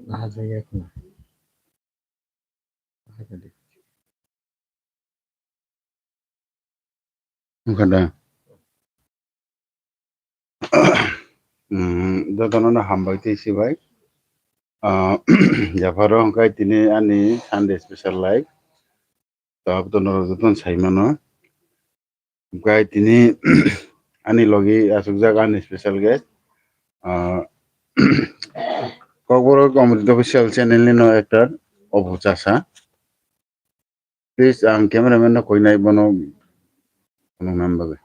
Nahajaga kuna. Nahajaga. Kada. Dotano hambak tisi bai. Jafaro hongkai tini ani Sunday special live. Tab tono rojoton saimano. Hongkai tini ani logi asukjak ani special guest. Kokboro comedy official channel ni no actor Obu Chasa. Please cameraman no koi nai bono member.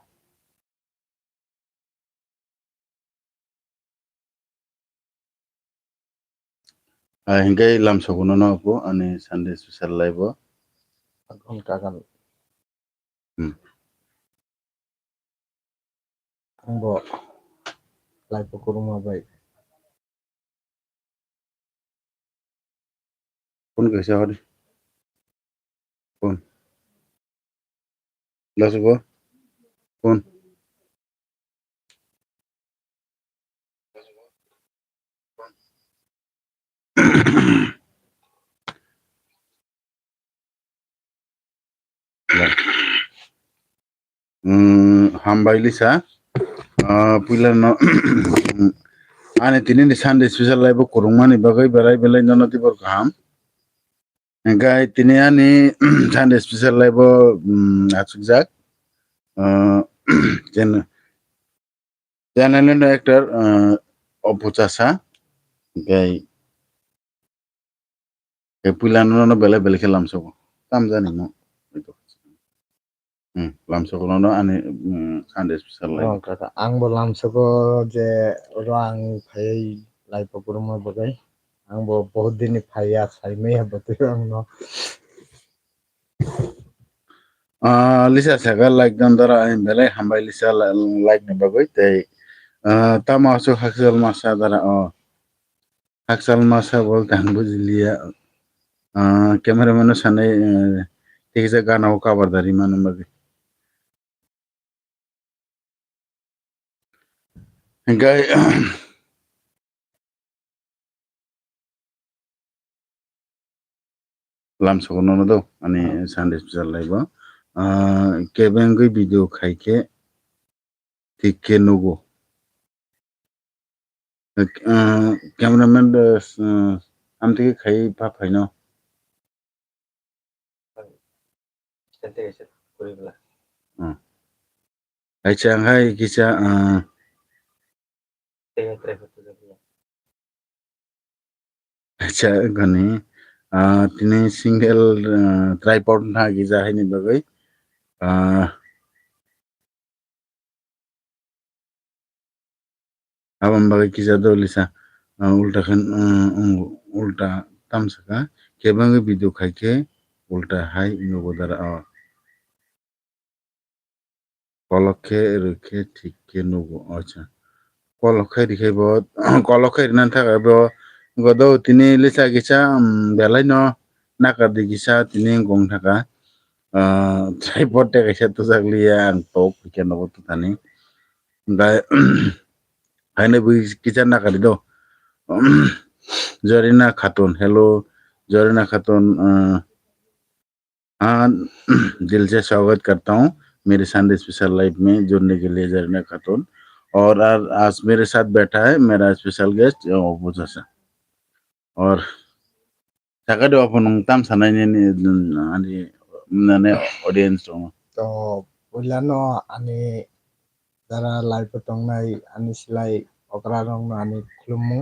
Hinggai lam sokuno no po ani Sunday special live bo. Agon kagan. Angbo live kuruma bai. Pun kaisa hari. Pun. Lasu bo. Pun. Hambai lisa. Pila no. Ani tini ni Sunday special live bo kurungmani bagai belai nono tibor kaham. Hinggai tini ani Sunday special live bo asukjak. Channel no actor Obu Chasa. Hinggai pila no belai lam soko. Tam jani no. Lam soko no ani Sunday special live. Kaka angbo lamsoko je orang phai live kuruma bagai. Angbo बहुत दिन phaya sai mai habatu angno. Lisa saga like dandara belai hambai lisa like ne bagoi tei tama asu haksal masa dara haksal masa bol tang bujiliya cameraman no sanai ঠিক আছে গানা ও cover dari manu bagi hinggai lam sokono no do ani Sunday special live kebengui video khaike tikke nugo cameraman amtike khai pa phaino acha ngai kisa acha gani tini single tripod na giza haini bagai abang bagai kisa do lisa ulta kan ulta tamsaka kebang video khaike ulta hai nugo dara kolokhe rukhe thikke nugo acha kolokhe rikhe bo kolokhe rinan thakai bo godo tini lisa gisa belai no nakadi gisa tini gong thaka tripod te kaisa tujakliya ang top keno bo tutani dai haine bui kisa nakadi do Zarina Khatun hello Zarina Khatun हाँ दिल से स्वागत करता हूँ मेरे Sunday special life में जुड़ने के लिए जरीना खातून और आज मेरे साथ बैठा है मेरा स्पेशल गेस्ट अबू चाचा और sakado upon tam sanai ni ani nane audience dong To ulano ani dara live tongnai ani silai okra rong no ani khulumu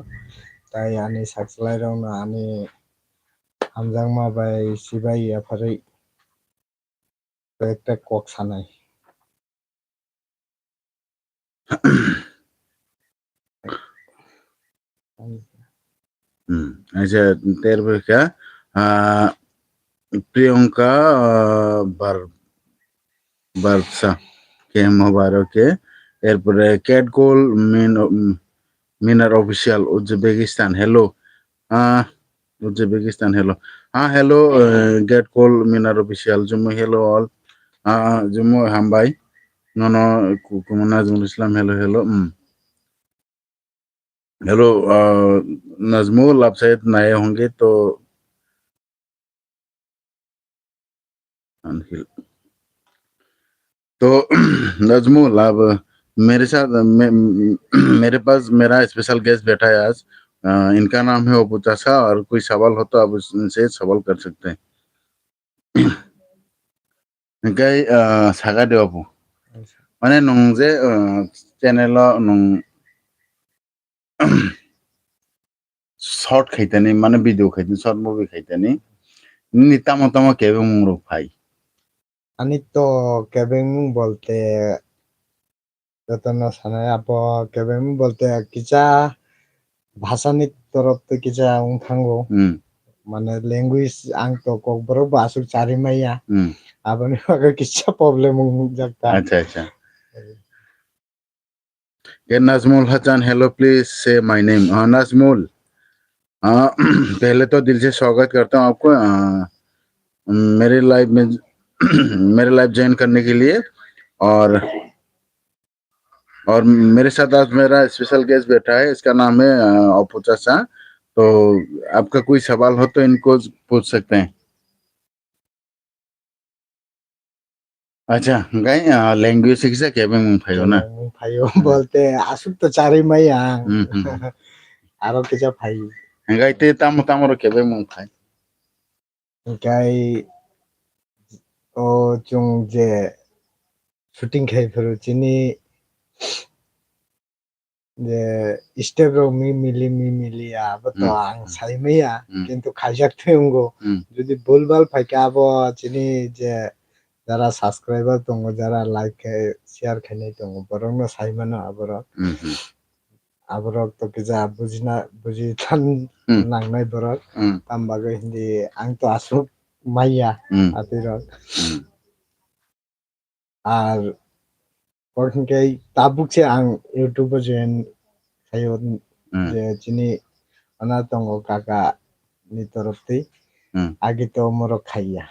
tai ani sakslai rong no ani hamjangma bai sibai afarai ekta kok sanai अच्छा तेरे पे क्या Priyanka Barça के मुबारक के एरपरे कैट goal मिनर official Uzbekistan hello Uzbekistan hello hello गेट गोल मिनर ऑफिशियल जुम्मो हेलो ऑल जुम्मो हमबाई नो कुमना जुम इस्लाम हेलो हेलो नजमुल, आप शायद नए होंगे तो तो नजमुल, अब मेरे साथ मेरे पास मेरा स्पेशल गेस्ट बैठा है आज। इनका नाम है अबू चाचा, और कोई सवाल हो तो आप इनसे सवाल कर सकते हैं। इनकाय सागा दे अबू माने नों जे चैनल नों शॉर्ट खाइतनी माने वीडियो खाइतनी शॉर्ट मूवी खाइतनी नि तमो तमो केबे मुंगरो phi Ani to kebeng bolte jotono sanai apo kebeng bolte kicha bhasa ni torop te kicha thango mane language ang to kok boro basuk chari maya abani baga kicha problem jakta अच्छा अच्छा ये Nazmul Hasan, hello please से my name. Nazmul, पहले तो दिल से स्वागत करता हूँ आपको मेरे लाइव में मेरे लाइव ज्वाइन करने के लिए। और मेरे साथ आज मेरा स्पेशल गेस्ट बैठा है, इसका नाम है अपू चाचा। तो आपका कोई सवाल हो तो इनको पूछ सकते हैं। अच्छा, गई लैंग्वेज सीख से क्या मैं फाइव ना भाइयो बोलते asuk to chari maya aro kicha phai गई ते ताम ताम रो क्या मैं फाइ kai o chung je shooting khai phero chini যে স্টেপ রো মিলি আবতো আং সাইমেয়া কিন্তু খাইজাকতে উঙ্গো যদি ভুলভাল ফাইকা আবো চিনি যে যারা সাবস্ক্রাইবার দङ যারা লাইক শেয়ার খাইনাই দङ বরং সাইমানো আবরক তো কিজা বুঝি থান নাংনাই বরক তামবাগে হিন্দি আং তো আসুক মাইয়া আতিরক আর পরখিনকাই তাবুকছে আং ইউটিউবে জয়েন খাইও যে চিনি অনা দङ কাকা ni torofti agi to moro khaiya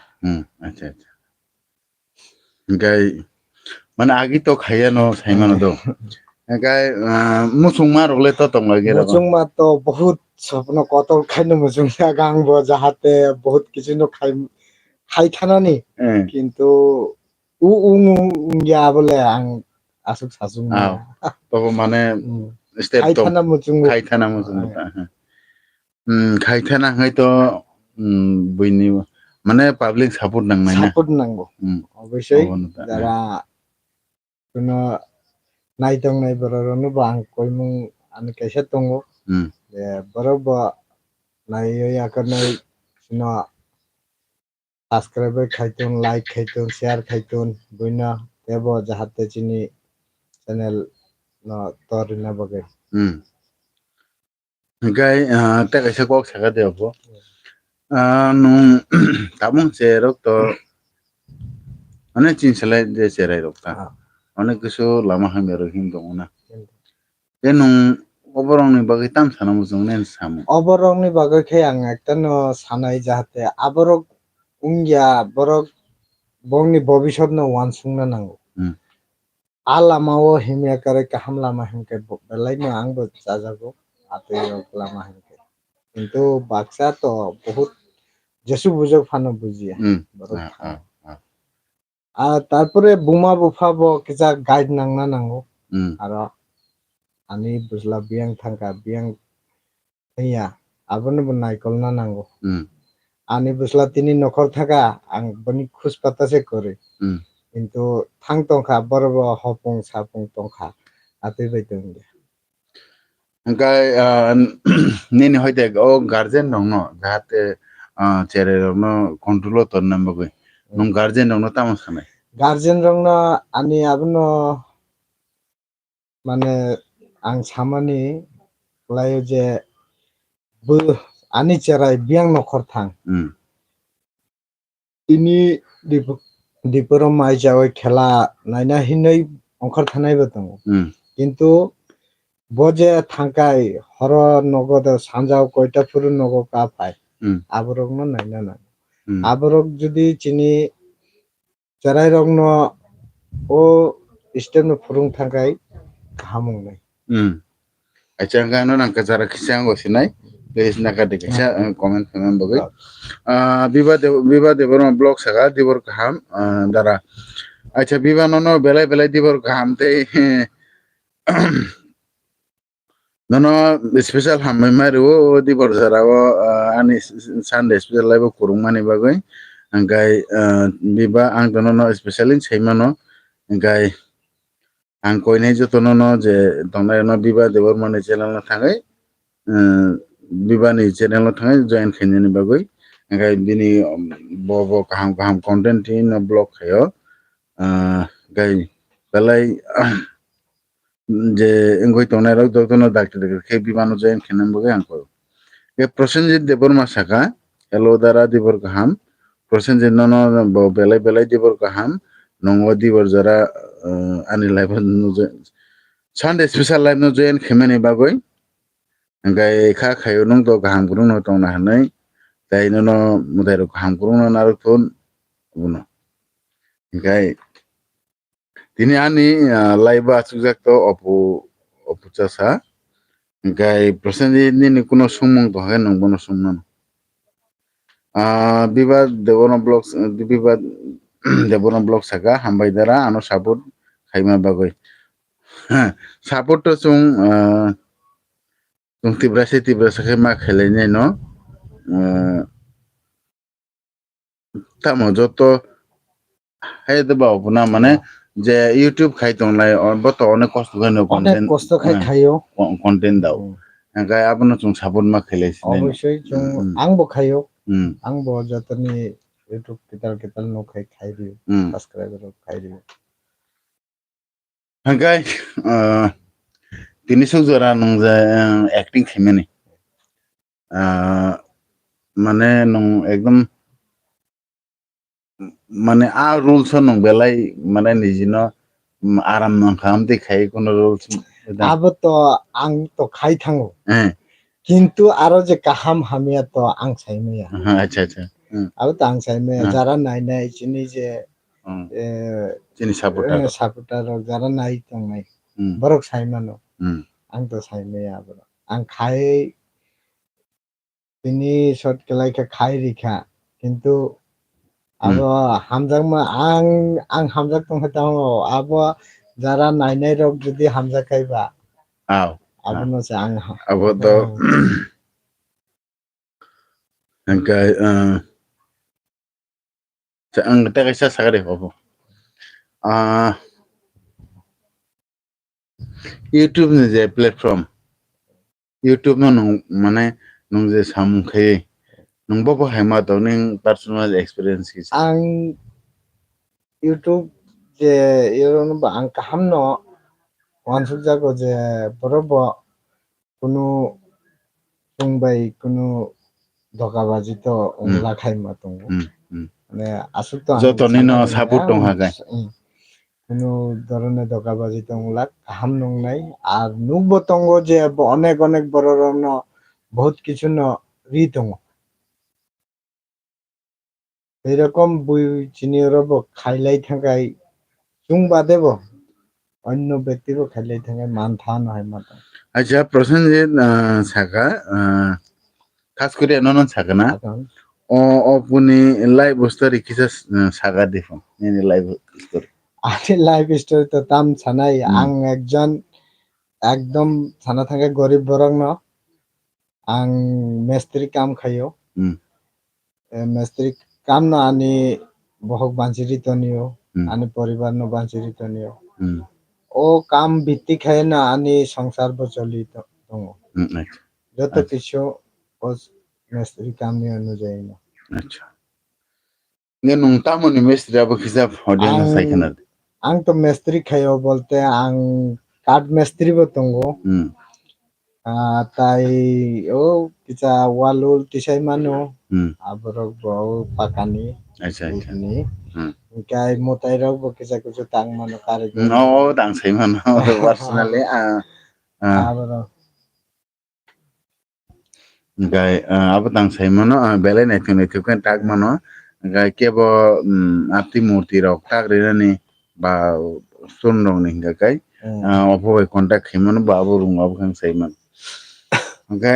अच्छा अच्छा गाय माने आगी तो खाया नो साइमानो दो गाय मुसुंग मा रोले तो तंग लगे रे মুচুং মা তো বহুত স্বপ্ন কত খাইনো মুচুং মা গাংব যাহাতে বহুত কিছু ন খাই থানানি কিন্তু ইয়া বলে আং আসুক সাসুং তো মানে স্টেপ তো খাই থানা মুচুং খাই থানা হয়তো বইনি মানে পাবলিক সাপোর্ট নাংনাই না সাপোর্ট নাংগো অবশ্যই যারা কোনো নাইতং নাই বররনো বা আং কইমুং আমি কাইসা দङ যে বরব নাইয় আকারনাই সিনো সাবস্ক্রাইবার খাইতুন লাইক খাইতুন শেয়ার খাইতুন বইনা দেব যাহাতে চিনি চ্যানেল ন তরিনা বগে গাই তা কাইসা কক সাকা দেব নুং তামুং চেরক তো অনেক চিনসলাই যে চেরাই রক্তা অনেক কিছু লামা হামে রহিম দङ না যে নুং অবরংনি বাগै তাম সানা মুজুং নেন সামু অবরংনি বাগै খাই আং একটা ন সানাই যাহাতে আবরক উংগিয়া বরক বংনি ভবিষ্যৎ ন ওয়ান সুংনা নাंगौ आ लामाओ हिमिया करे काहाम लामा हिमके बेलाय न आंबो जाजागौ आते लामा हिमके किंतु बाक्सा तो बहुत जेसु बुझो फानो बुझिया তারপরে বুমা বুফাবো কিজা গাইড নাংনা নাंगौ আরো আনি বুঝলা বিয়াং থাঙ্কা বিয়াং হইয়া আবনো নাইকলনা নাंगौ আনি বুঝলা তিনি নখর থাকা আং বনি খুশ পাতাসে করে কিন্তু থাং তংখা বরব হপং সাপং তংখা আতে বাইতং গাই নিনি হইতে ও গার্জেন দङ যাহাতে চেরে রনো কন্ট্রোল তো নামবগৈ নং গার্জেন দङ তামো সানাই গার্জেন রংনা আনি আবনো মানে আং সামানি লাयो যে বো আনি চেরাই বিয়াং নখর থাং ইনি দিপর মাই যাওই খেলা নাইনা হিनै অংখর থানাইবো দङ কিন্তু বজে থাঙ্কাই হর নগদ সানজাও কয়টা ফুরু নগ কা পায় আবরক ন নাইনা না আবরক যদি চিনি চেরাই রং ন ও স্টেপ ন ফুরুং থাঙ্কাই হামুং নাই acha ngano nang kajara kisang gosinai please nakade kisa comment payment bagui biba deborma blog saga dibor kaham dara acha biba nono belai belai dibor kaham te nono special hammai maru dibor zarao ani Sunday special live kurung mani bagui angkai biba ang nono specialin seimano angkai ang koinai joto nono je tongnai no biba deborma ni channel na thangai biba ni channel na thangai join khainani bagui angkai bini bo kaham kaham content in blog khayo gai belai je engoi tongnai rok doktono doctor ke bibano join khainani bagui angko ke Prosenjit Deborma saka hello dara dibor kaham Prosenjit nono bo belai belai dibor kaham nongo dibor jara ani live no Sunday special live no join khaimani bagui angkai kha khayo nong to kaham kurung no tongna hanai tai no mudai ro kaham kurung no narok thon buno angkai tini ani live achukjak to opu chasa angkai Prosenjit ni kuno sumung to hai nong bono sumno biba deborno blog saka hambai dara ano support khaima bagui support to chung tibra se ma khelai no tamo joto hai de ba opuna mane je YouTube khai tonglai boto onek kosto gano অনেক কষ্ট খাইও content dao angkai abono chung support ma khelai অবশ্যই chung angbo খাইও angbo jotoni YouTube kital no khai diyo subscriber khai diyo angkai tini sok jora nong je acting khaimani মানে নং একদম মানে rules nong belai মানে nijino aram nang kham dekhai kono rules abo to ang to khai thango কিন্তু আরো যে কাহাম হামিয়া তো আং সাইমেয়া আচ্ছা আচ্ছা abo to ang saimaya jara nai nai chini je chini supporter jara nai tongnai borok saimano ang to saimaya abo ang khai তিনি short kelai kha khai rikha কিন্তু abo hamjak ma ang hamjak tong tango abo jara nai nai rok jodi hamjak kaiba abo no se ang abo to angkai ang ta kaisa sagare abo YouTube ni je platform YouTube no mane nong je samung khai nong bo haima to ning personal experience ki ang YouTube je yono ba ang kaham no wansuk jago je borobo kuno tungbai kuno dokabaji to ongla khaima tongo মানে আসুক তো jotoni no support tong hagai কোনো ধরনের দগাবাজি তংলা কাহাম নং নাই আর নুকবো তঙ্গ যে অনেক অনেক বড় রন বহুত কিছু ন রি তঙ্গ এরকম বই চিনি রব খাইলাই থাকাই চুং বাদেব অন্য ব্যক্তিরও খাইলাই থাকাই মান থা নহয় মাতা acha Prosenjit saka khas kori non saka na opuni live story kisa saga defo ni live story আরে লাইফ স্টোরি তো তাম ছানাই আং একজন একদম ছানা থাকে গরিব বরং ন আং মেস্ত্রি কাম খাইও মেস্ত্রি কাম ন আনি বহক বাঞ্চিরি তনিও আনি পরিবার ন বাঞ্চিরি তনিও ও কাম ভিত্তি খায় না আনি সংসার বচলি দङ যত কিছু ও মেস্ত্রি কাম নি অনুযায়ী না আচ্ছা ne nung tamoni mestri abo kisa hodel saikana ang to mestri khayo bolte ang কাঠ মিস্ত্রি bo tongo tai o kicha walul tisai mano aborok bo pakani acha acha ni kai motai rok bo kicha kicha tang mano kare no tang sai mano personally aborok gai abo tang sai mano belai naithok kan tag mano gai kebo arti murti rok tag rani ba stone rok ni kai opo contact khimano ba abo rung abo kan sai man Oke,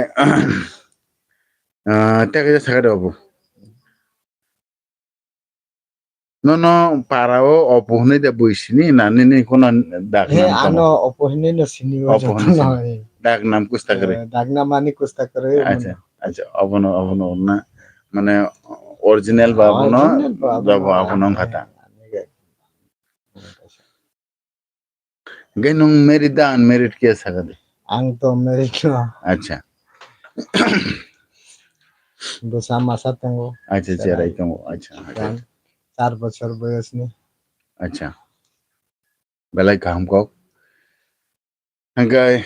teka aja sakit opo. No parao opo ni de buisini na ni kono dak He nam tomo. ano opohini no sini wo Opo joto ni no. sini. Dak nam kusta kere. Dagna mani kusta kare Acha opo no na মানে original babu no original ba jabo no apo no ane kata. ane Gai nung merit da unmerit kia sakade. ang to merit no Acha. dosa masa tengo Acha cherai tomo. Acha. kan 4 বছর বয়স ni Acha. Belai kaham kok. Gai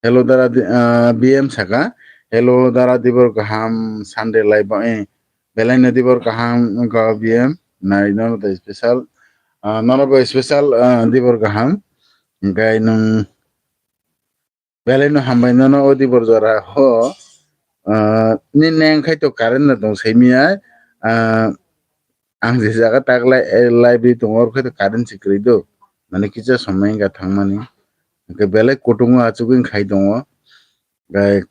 hello dara BM saka. Hello dara dibor kaham Sunday live belai na dibor kaham ka BM. Na ino the special. None of special dibor kaham. Gai nung belai no hambai no dibor jara ho. Ni neng khai to karen na dong semia ang je jaga taglai library tongor khai to karen sikri do mane kicha somai ga thangmani ke belai kotungo achugin khai dongo gai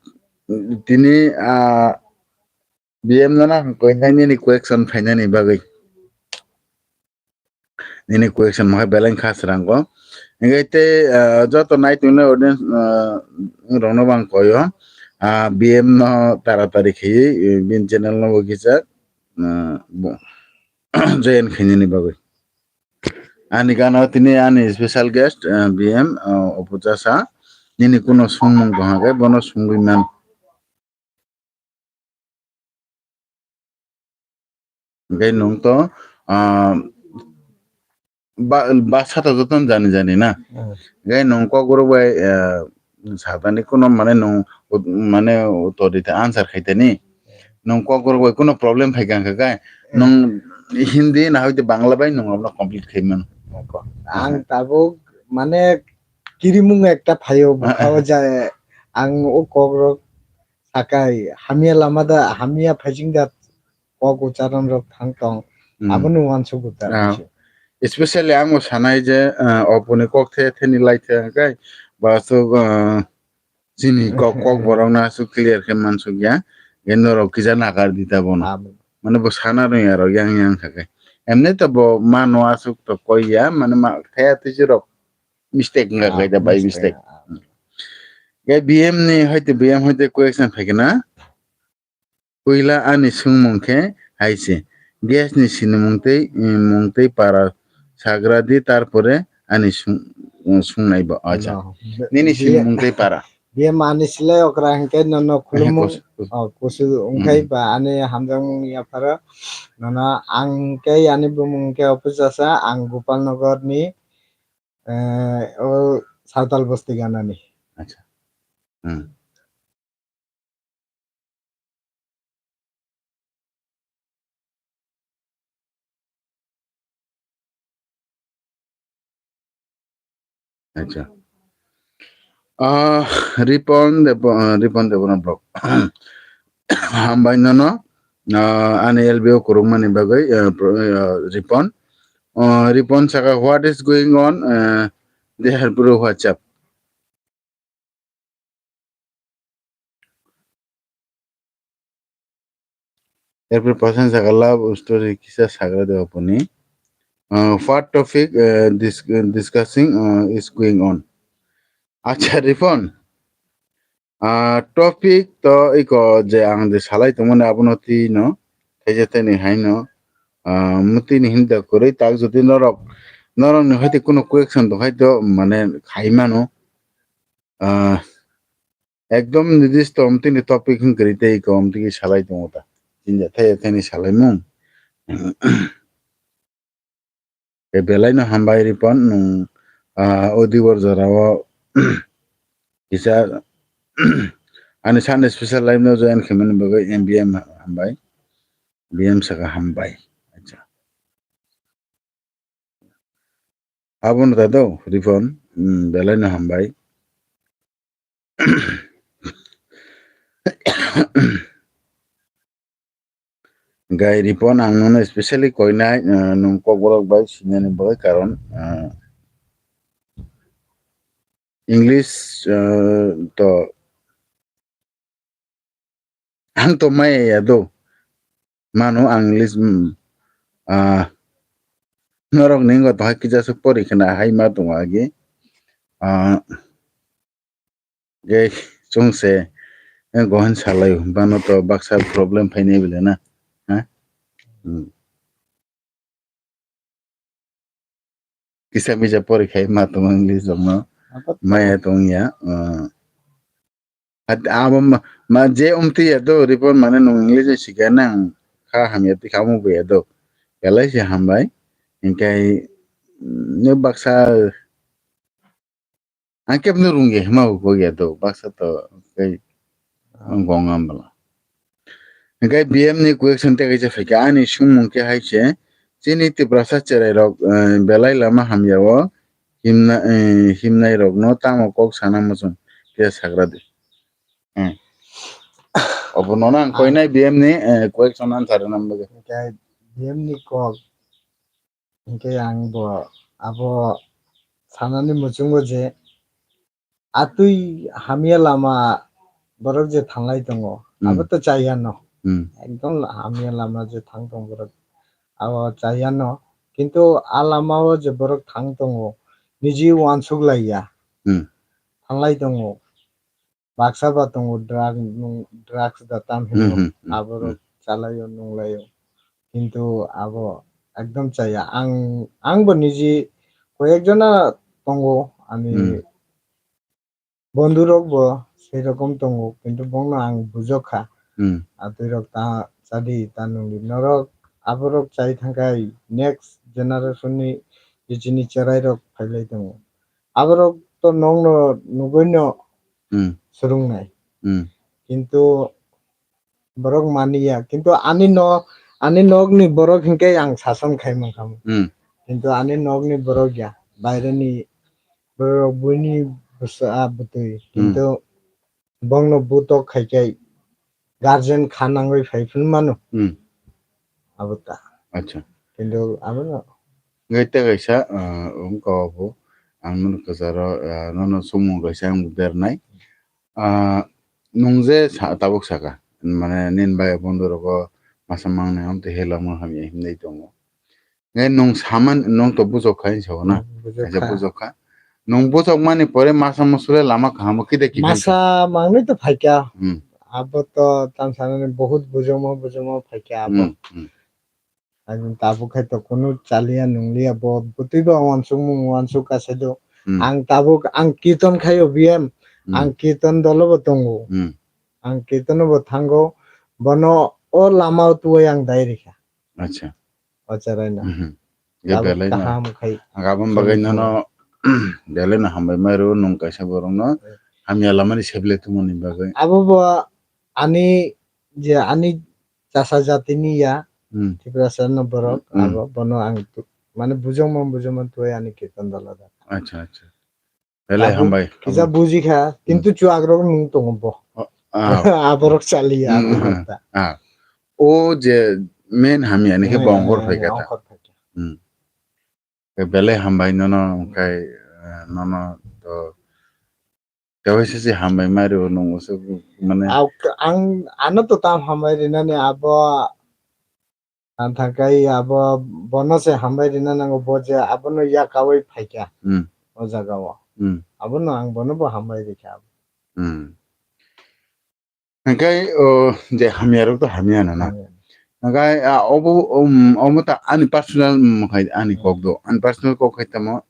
tini BM na koinani ni question fainani bagai nini question ma belai khasrango ngai te joto night tune audience rono bang koyo BM no taratari khai bin channel no bogisa join khinini bagai ani gana tini ani special guest BM opujasa nini kuno sungmung bahagai bono sungui man gai nung to bahasa to joton jani na gai nung ko guru bai sadani kuno mane nung mane utorite answer khaiteni nung ko guru bai kuno problem phaikan gai nung hindi na hoite bangla bai nung abna complete khaiman ang tabuk মানে কিরিমুং একটা ফাইও বুখাও যায় আং ও কগ্রক সাকাই হামিয়া লামাদা হামিয়া ফাইজিংদা cock উচ্চারণ rock থাংতং আবনো ওয়ানসু গুতার especially ang sanai je opone kok theni lai the gai ba so sini kok borong na su clear ke man su ya gendo ro kija nakar dita bono mane bo sana ro ya ro yang thakai emne to bo mano asuk to koya mane ma thaya tijiro mistake nga gai da by mistake gai BM ni hoite BM hoite question phagena koila ani sungmung khe haise gas ni sinimungtei mungtei para sagradi tarpore ani sungnai ba acha nini sinimungtei para বিয়ে মানিছিলে okra হেনকে নন খুলুমুং কুসু উংখাই বা আনি হামজং ইয়াফারা নন আংকে আনি বুমুংকে অফিসাসা আং Gopalnagar ni ও সাঁওতাল বস্তি গানানি acha acha Ripon Devona blog hambai nono ani LBO kurumani bagai Ripon Ripon saka what is going on they have bro WhatsApp এরপর পাশান saka love story kisa sagra dewa puni what topic discussing is going on acha Ripon topic to iko je ang de salai to mone abonoti no tejete ni haino muti ni hinda kore tak jodi norok ni hoite কোনো question তো হয়তো মানে খাইমানো একদম নির্দিষ্ট অমতিনি topic হিংকরিতে এই অমতিকি সালাই দমতা জিনজা থাই এথানি সালাই মুং e belai no hambai ripon nung odibor jorao isa ani san special live no join khimen bagai MBM hambai BM saka hambai acha abon ta do ripon belai no hambai gai ripon ang nono especially koinai nung kogborok bai sinani bagai karon English to ang to mai ado mano English norok ningo to hakija su pori kana hai ma to age ge chungse gohan salai bano to baksa problem phaine bile na ha kisa bija pori khai ma to English jongno maya tong ya abo ma je umti ado report mane no English sikana kha hamya ti khamu be ado belai se hambai ingkai ne baksa angkep nu rungge mau ko ya do baksa to kai gongam bala ingkai BM ni question te kai fe ka ani sumung ke hai che chini ti brasa cherai rok belai lama hamyawo himnai rok no tamo kok sana mosung ke sagra de obo nona koinai BM ni question answer nambe Ingkai BM ni kok ingkai ang bo abo sanani muchungo je atui hamia lama borok je thanglai tongo abo to chayano ekdom hamia lama je thang tong borok abo chayano kintu a lama o je borok thang tongo niji wansuk laiya thanglai tongo baksa ba tongo drugs da tam hino aborok chalayo nunglayo কিন্তু abo একদম chaya angbo niji koyekjona tongo ani বন্ধুরক bo সেরকম tongo কিন্তু bongno ang bujokha aturok ta chadi tanungli norok aborok chai thangkai next generation ni jini cherai rok phailai tongo aborok to nongno nugoino surungnai কিন্তু borok maniya কিন্তু ani nog ni borok hingke ang sason khaimang kham কিন্তু ani nog ni borok ya baire ni borok buini busa butui কিন্তু bongno butok khaikai guardian khanangoi phaifun mano abuta acha কিন্তু abono ngaita gaisa ko bo ang nun kazaro nono sumu gaisa ang bernai nungje tabuk saka mane nin bai bondoro ko masamang ne amte helamo hamya himnei tongo ngai nung saman nung to bujok khain so na aja bujok kha nung bujok mani pore masa musule lama khamo kide ki masa mangnoi to phaikya abo to tamsanani bahut bujomo phaikya abo একদম tabuk khai to kunu chalia nunglia bo butiba wansuk kasedo ang tabuk ang kirtan khayo BM ang kirtan dolobo tongo ang kirtan bo thango bono o lama tuai ang dairikha acha ocharai na ge belai na ham khai agabam bagai no belai na hambai maru nung kaisa borong no hamya lamani seble tumoni bagai abo bo ani je ani chasa jatini ya Tiprasan no borok abo bono ang mane bujong tuai ani kirtan dalada acha belai hambai kisa buji kha kintu chu agrok nung tongbo aborok chalia o je main hamya ni ke bongor phaika ta belai hambai nono kai nono to kawese si hambai maru nung usu mane ang ano to tam hambai rinani abo thangkai abo bono se hambai rinani ngo boje abono ya kawai phaikya o jaga o abono ang bono bo hambai rikha kai je hamya ro to hamya na kai obo ta ani personal khai ani kokdo ani personal kok khai tamo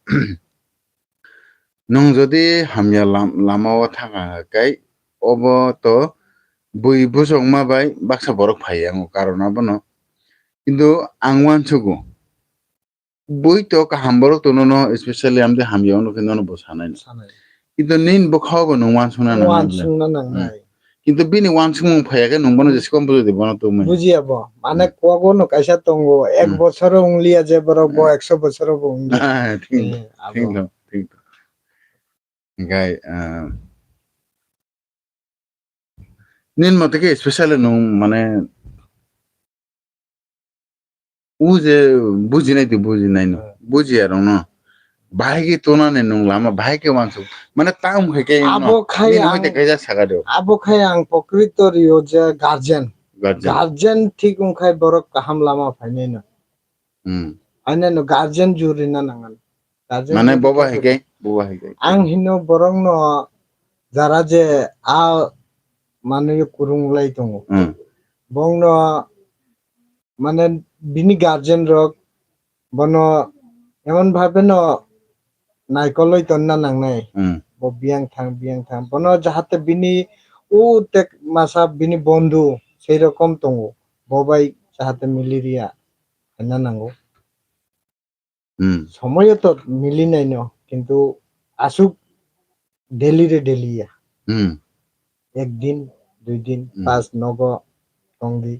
nung jodi hamya lama o thanga kai obo to bui busok ma bai baksa borok phai ang karon abono কিন্তু angwan chugo bui to ka hamborok to no especially amde hamya no kino bosanai কিন্তু nin bokhaw no wan suna na কিন্তু bini wan sumung phaya ke nungbono je sikom buji debono to mai buji abo mane kogo no kaisa tongo 1 বছর unglia je borok bo 100 বছর bo unglia ঠিক gai nin mate ke especially no mane uje buji nai no buji arong no bahagi tonane nung lama bahagi wansu mana tam khake abo no khai nin ang hoite kaisa sagado abo khai ang pokrito rio je guardian garden ঠিক khai borok kaham lama phaine no ane no guardian juri na nangan guardian মানে juri boba khai হেকে boba হেকে ang hino borong no jara je a mane kurung lai tongo bong no মানে bini guardian rok bono emon bhabe no naikoloi tonna nangnai bo biang thang bono jahate bini u tek masa bini bondhu sei rokom tongo bobai jahate miliria hena nango সময় তো মিলি নাই ন কিন্তু আসুক daily রে daily একদিন 2 দিন 5 নগ টংদি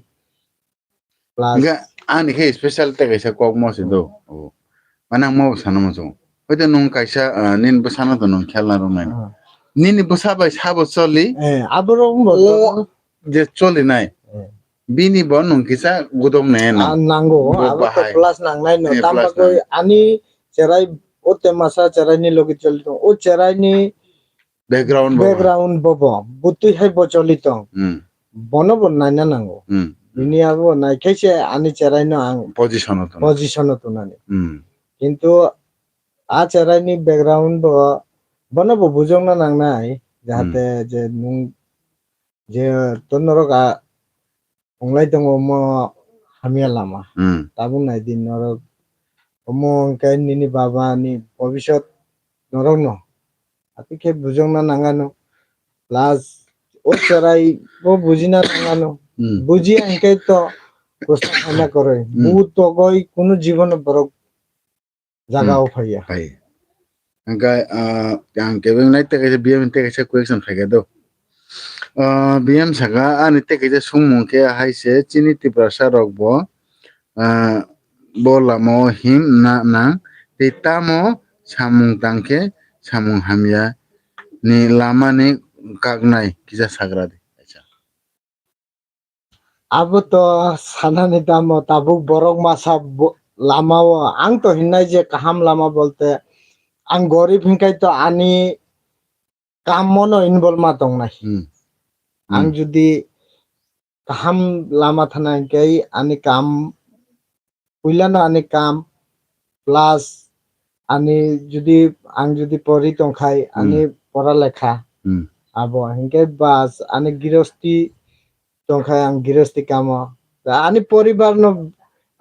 plus enggak ani ke special te kaisa kok mo se do manang mo sana mo so hoite nung kaisa nin besana to nung khel na rom nai nini besa bai sabo choli আবরো je choli nai bini bon nung kisa gudom ne na নাঙ্গো আবো তো plus নাংনাই ন তাম্বা কই আনি চেরাই ও তেমাসা চেরাই নি লগি চলিত ও চেরাই নি background bobo buti hai bo cholito bono bon nai na nango ini abo nai kaise ani cherai no ang position to nani কিন্তু a cherai ni background bo bono bo bujong na nang nai jahate je nung je tonoroga onglai tongo mo hamia lama tabung nai din norok omo kai nini baba ni bhabishot norok no Apike bujong na nangano plus o cherai bo bujina nangano buji angke to prosta khana kore bu to goi kono Jibon borok jaga o phaiya angkai yang kebeng nai te kaisa bm te kaisa question phaiga do bm saga ani te kaisa sungmung ke haise chini tiprasa rok bo bo lamo him na nang te tamo samung tangke samung hamya ni lama ni kagnai kisa sagra de acha abo to sanani tamo tabuk borok masa lama o ang to hinnai je kaham lama bolte ang gorib hingkai to ani kam mono involve ma tong nai ang judi kaham lama thana kai ani kam puilano ani kam plus ani judi ang judi pori tongkhai ani pora lekha abo hingkai bas ani girosti tongkhai ang girosti kamo ani poribar no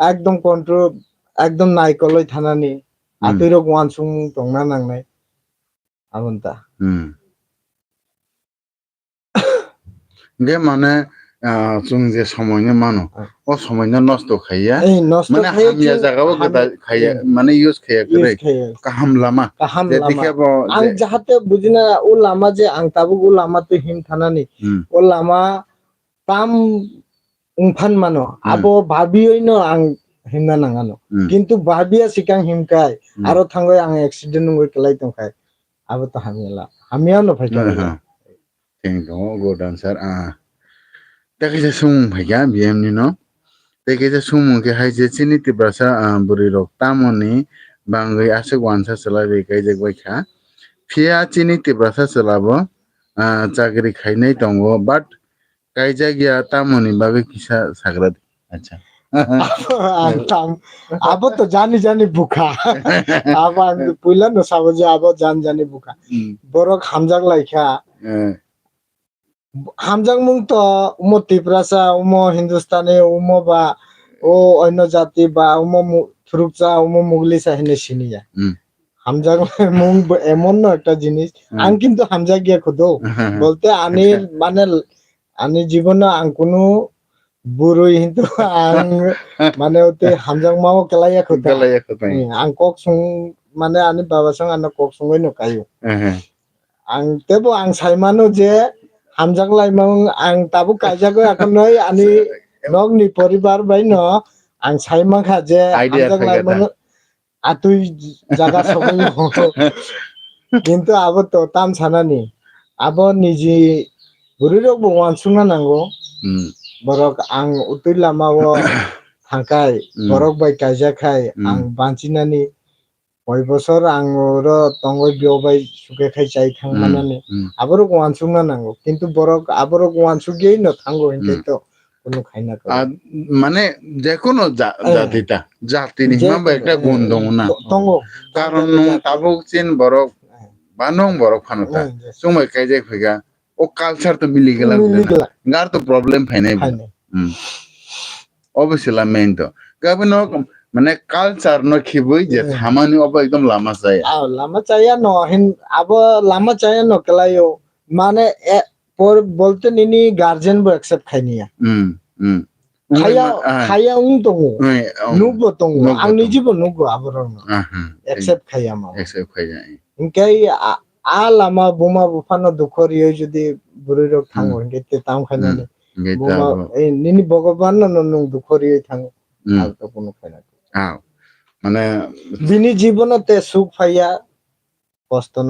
ekdom control ekdom naikoloi thanani atoi rok wansung tongna nangnai abonta ge mane chung je সময় ne mano o সময় ne নষ্ট খাইয়া মানে হামিয়া জায়গাও গদা খাইয়া মানে use খাইয়া করে কাহাম লামা যে দেখাবো আং যাহাতে বুঝিনা ও লামা যে আং তাবু ও লামা তো হিম থানানি ও লামা তাম উংফান মানো আবো ভাবিয়ই ন আং হিমনা নাঙানো কিন্তু ভাবিয়া সিকাং হিমকাই আরো থাঙ্গই আং অ্যাক্সিডেন্ট নঙ্গই কেলাই তংখাই আবো তো হামিয়ালা হামিয়াও ন ফাইকা thank you good answer Tekaisa sumung phaiga BM ni no tekaisa sumung ke haije chini tibrasa buri rok tamoni bangoi asuk wansa chalai kaijak baikha phia chini tibrasa chalabo chakri khainai tongo but kaijak ya tamoni bagai kisa sagra acha abo to jani jani buka aba puila no sabo je abo jani buka borok hamjak laikha হামজাং মুং তো উমো তিপ্রাসা উমো হিন্দুস্তানি উমো বা ও অন্য জাতি বা উমো থুরুকচা উমো মুগলিসা হেনে সিনিয়া হামজাং মুং এমন না একটা জিনিস আং কিন্তু হামজা গিয়া খুদো বলতে আনি মানে আনি জীবনে আং কোনো বুড়ই কিন্তু আং মানে ওতে হামজাং মাও কেলাইয়া খুদা আং কক সুং মানে আনি বাবা সং আনা কক সুংই নকায়ো আং তেবো আং সাইমানো যে Hamjang lai mang ang tabu kajago akan noi ani nog ni poribar bai no ang sai mang kha je hamjang lai mang atui jaga sobai কিন্তু abo to tam sanani abo niji buri rok bo wansungna nango borok ang utui lama o thangkai borok bai kajakai ang banchinani koi bosor angoro tongo biobai suke khai chai thangmanani aboro wansungna nango kintu borok aboro wansugi no thango hinkai to কোনো খাইনা করে মানে যে কোনো জাতিটা জাতি নিহা একটা গুণ দङ না কারণ নং তাবুক চিন বরক বা নং বরক ফানুতা সময় কাইজে ফেগা ও কালচার তো মিলি গেলা গার তো প্রবলেম ফাইনাই অবশ্যই মেইন তো গাবন মানে কালচার ন খিবই যে থামানি অব একদম লামা চাই লামা চাইয়া ন হিন আব লামা চাইয়া ন কেলায়ো মানে পর বলতে নিনি গার্জেন বো অ্যাকসেপ্ট খাইনিয়া খাইয়া দङ নুবো দङ आं निजिबो नुगो आबरन एक्सेप्ट खाइया मा एक्सेप्ट खाइया इंकाय आ लामा बुमा बुफानो दुखरियो जुदि बुरैरक थाङो इंके ताम खाइनानि बुमा ए निनि भगवान न नु दुखरियो थाङो आर तो कोनो खाइना মানে बिनि जीवनते सुख फाइया कष्ट न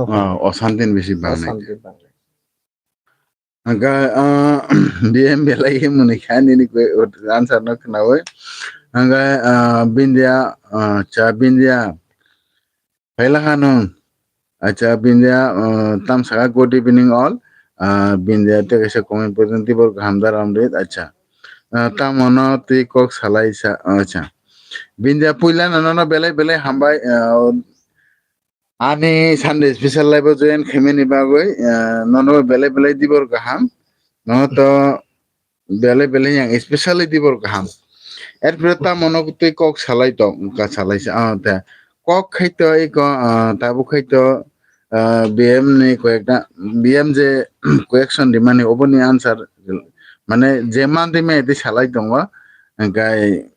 अशान्तिन बेसी बांनाय angka BM belai menikah ini answer nak nawe angka bindia cha bindia pahila kanong acha bindia tam saka good evening all bindia te kaisa comment purjanti bor hamdar amrit acha tam ono ti kok salai sa acha bindia puila nana belai belai hambai ani Sunday special live join khemeni bagoi nono belai belai dibor gaham no to belai belai yang especially dibor gaham erpore ta monokutui kok salai to ka salai sa ta kok khaito eko tabu khaito BM ni koekta BM je question di mane oboni answer mane je mande me edi salai tongo gai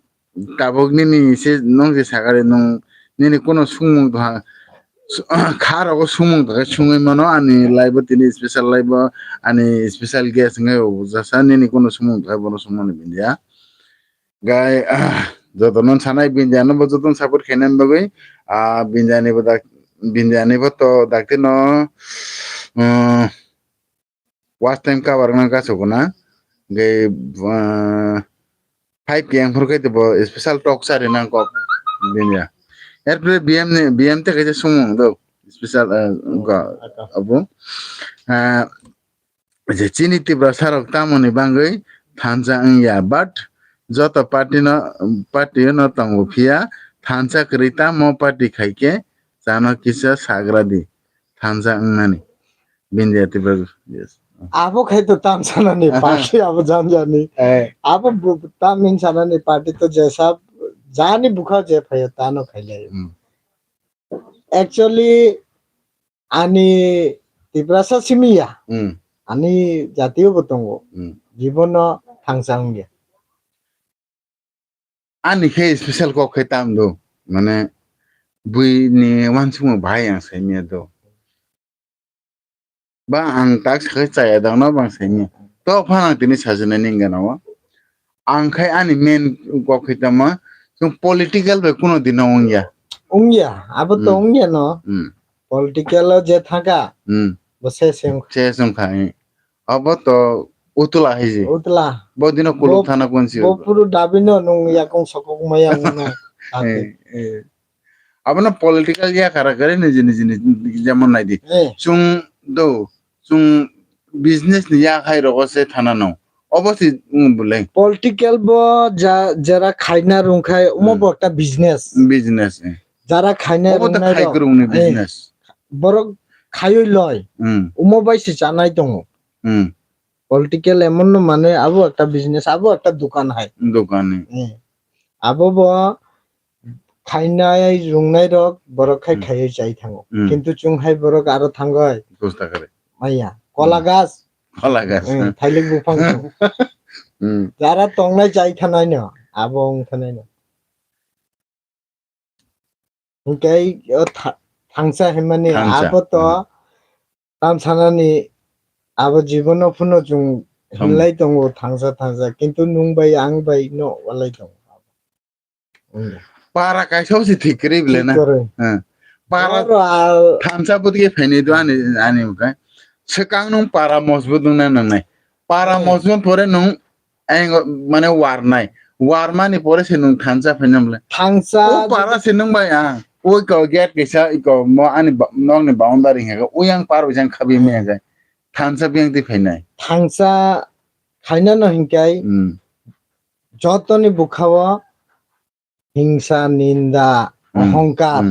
tabogni ni se nong je sagare nong nini kono sumung khara ko sumung ta sungai mano ani live tini special live ani special guest ngai jasa nini kono sumung ta bono sumoni bindia gai jotonon sanai bindia no joton support khenan bagoi bindia ni to dakte no watch time ka warna ka sokona gai 5 pm phur kai to special talk sare nang ko bindia erpore BM te kaise sumung do special abu je chini tibra sarok tamoni bangai thansa ya but joto party no tango phia thansa krita mo party khaike jano kisa sagradi thansa nani bindia tibra yes abo khai to tam sana ni party abo jan jani abo tam min sana ni party to jaisa jani bukha je phaya tano khaile actually ani tibrasa simia ani jatiyo botongo jibono thangsangia ani khe special ko khaitam do mane bui ni wansung bhai ang saimia do ba ang tak sakai chaya dang no bang saimia to phana tini sajana ninga nawa ang khai ani main ko khaitama sung political be kuno dina ongya abo to ongya no political je thaka bose sem khai abo to utula hiji utla bodino kuluk thana konsi bo puru dabino nung yakong sokok maya no abana political ya kara kare ne jini jamon nai di chung do chung business ni ya khai ro se thana no obviously bule political bo jara khaina rungkhai umo bo একটা business jara khaina rungnai khai grungni business borok khayoi loy umo baisi janai tongo political emon no mane abo একটা business abo একটা দোকান hai দোকানে abo bo খাইনাই রুংনাই রক borok khai khayoi chai thango kintu chunghai borok aro thangoi costa kare maya kola gas থাইলেক বুফাং যারা তংনাই চাই থানাই না আবং থানাই না ওকে থাংসা হেমানি আবো তো তাম সানানি আবো জীবন ফুনো জুং হিলাই দङ থাংসা কিন্তু নুং বাই আং বাই নো ওলাই দङ para kaisausi thikri bile na para thamsa budge phene do ani kai sekang nung para mosbut nung na nai para mosbut pore nung eng mane war mani pore se nung thansa phenamle thangsa para se nung bai Oi ko get kisa ko mo ani nong ni boundary he ko uyang paro jang khabi me ga thansa biang ti phainai thangsa khaina no hingkai jotoni bukhawa hingsa ninda অহংকার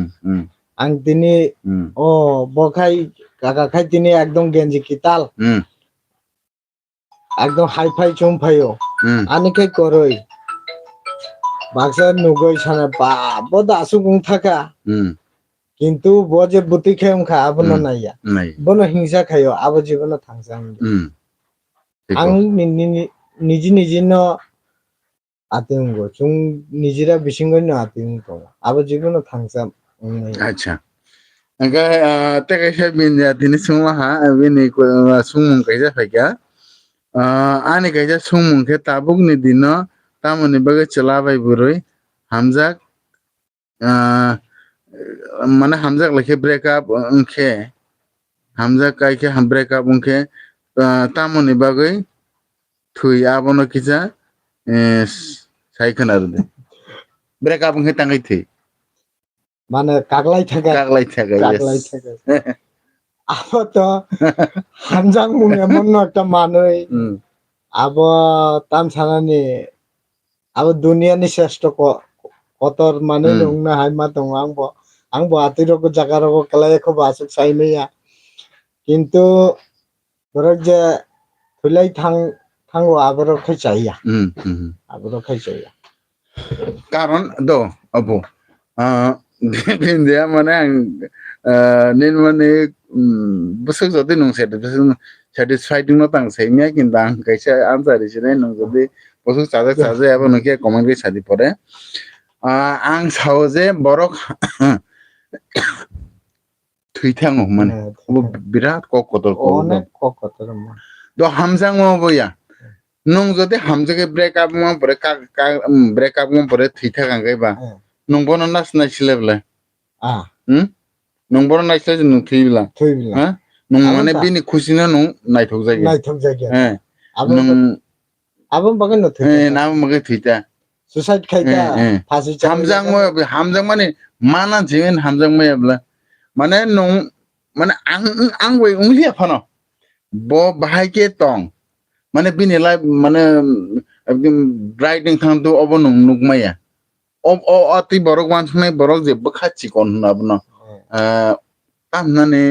ang tini bokai kaka khai tini ekdom genji kital ekdom hai phai chum phayo ani kai koroi baksa nugoi sana ba boda asung thaka কিন্তু ব যে বুতি খেম খা আবনো নাইয়া বনো হিংসা খাইও আবো জীবন থাংসা আং নিজি নিজি ন আতিঙ্গ চুং নিজিরা বিসিঙ্গ ন আতিঙ্গ আবো জীবন থাংসা acha angka te kaisa binja tini sungma ha bini sungmung kaisa phaikya ani kaisa sungmung ke tabuk ni dino tamoni bagai chelabai burui hamjak মানে হামজাক লেখে ব্রেকআপ উনখে হামজাক কাইকে হাম ব্রেকআপ উনখে তামনি বাগৈ থুই আবনো কিজা সাইখান আর দে ব্রেকআপ উনখে টাঙ্গাই থুই মানে কাগলাই থাকে আবো তো হামজাক মুং এমন একটা মানুষ আবো তাম ছানানি আবো দুনিয়ানি শ্রেষ্ঠ কতর মানুষ দং না হাইমা দং আংবো আতিরক জাগারক কেলাই খুব আসুক চাইমেয়া কিন্তু ধরক যে থুলাই থাঙ্গো আবরক খাই চাইয়া আবরক খাই চাইয়া কারণ দ অপো বিন্দিয়া মানে নিন মানে বসক যদি নং satisfied no tang sei mya kin dang kaisa answer isine nong jodi bosuk saje abo nokhe comment ke sadi pore ang sao je borok থুইথাং মানে বিরাট ককতর অনেক ককতর do hamjang mo boya nong jodi hamjage break up mo pore break up mo pore thithagang gai ba nong bono nas na silebla nong bono nas le nong thibla ha nong mane bini khusina nong naithok jage abon bagan no thita na mage thita suicide khaita phasi hamjang mane mana jimen hamjang mo yabla mane nong mane ang wei unglia phano bo bahai ke tong mane bini lai mane ekdom writing thang to obo nong nukmaya o ati borok wansmai borok je bkhachi kon nabno tamnane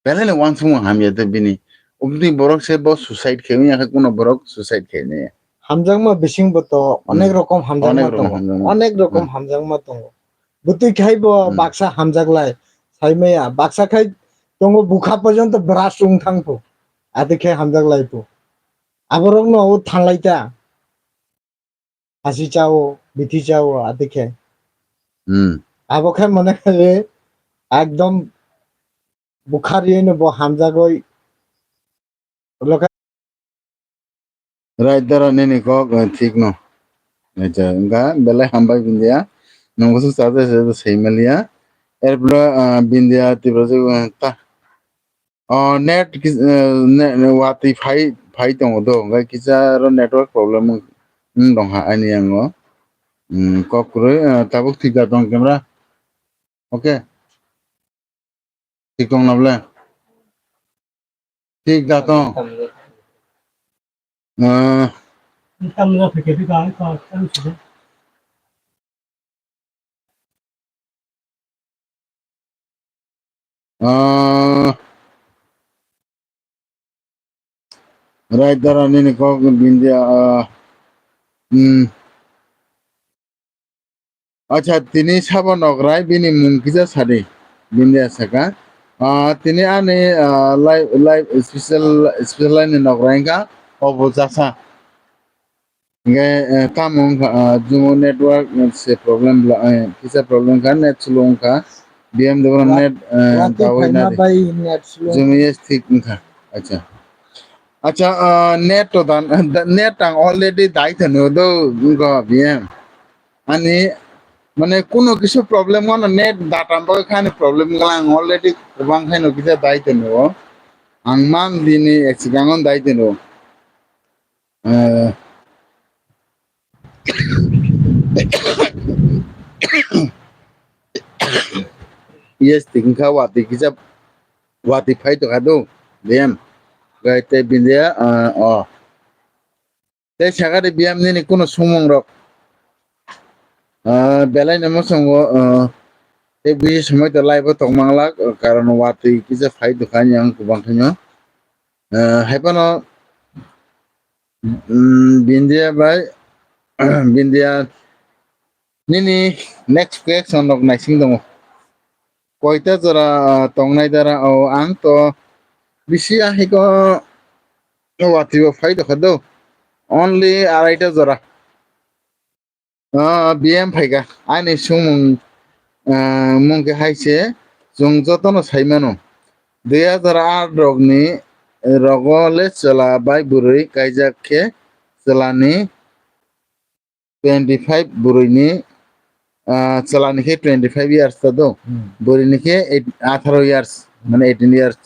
belene wansung hamya te bini obdi borok se bo suicide khemi ya kono borok suicide khene হামজাংমা বিসিংবো তো অনেক রকম হামজাংমা তো অনেক রকম হামজাংমা তো বুতি খাইবো বাক্সা হামজাগলাই সাইমেয়া বাক্সা খাই তঙ্গ বুখা পর্যন্ত ব্রাশ উং থাংপো আতে খাই হামজাগলাইপো আবরং ন ও থাংলাইতা হাসি চাও বিথি চাও আতে খাই আবো খাই মনে খাই একদম বুখারিয়ে নেব হামজাগই right dara nene ko ঠিক no acha nga bela hambai bindia nongsu sade se seimalia erbla bindia tibraje ta net wati phai tong do nga kisa ro network problem dong ha ani ango ko kure tabuk thika tong camera okay ঠিক tong nabla ঠিক da tong tâm ra phải cái gói có tâm sự right dara nene ko bindia acha tini sabo nograi bini mungkija sade bindia saka tini ane live special line nograi ka obo jasa nge kamong jumo network se problem kisa problem ka net slow ka BMW net dawai na jumo yes thik ka acha net to dan net tang already dai thano do go bm ani মানে কোনো কিছু problem না net data পাবে খানে problem গলাং already গোবাং খাইনো কিতা দাইতে no আং মান দিনি এক্সিগাঙ্গন দাইতে no yes tingka wati kisa wati fight to kado BM gai te bindia te sagade BM ni kono sumong rok belai namo songo te bisi সময় to live tongmanglak karon wati kisa fight to kan yang kubang kanyo haipano bindia bai bindia nini next question nok naising dongo koita jora tongnai dara ang to bisi ahiko wati bo fight to kado only araita jora BM phaika ani sumung mungke haise jung jotono saimano 2008 rogni rogole chala bai burui kaijak khe chalani 25 burui ni chalani khe 25 years tado burui ni khe 18 years mane 18 years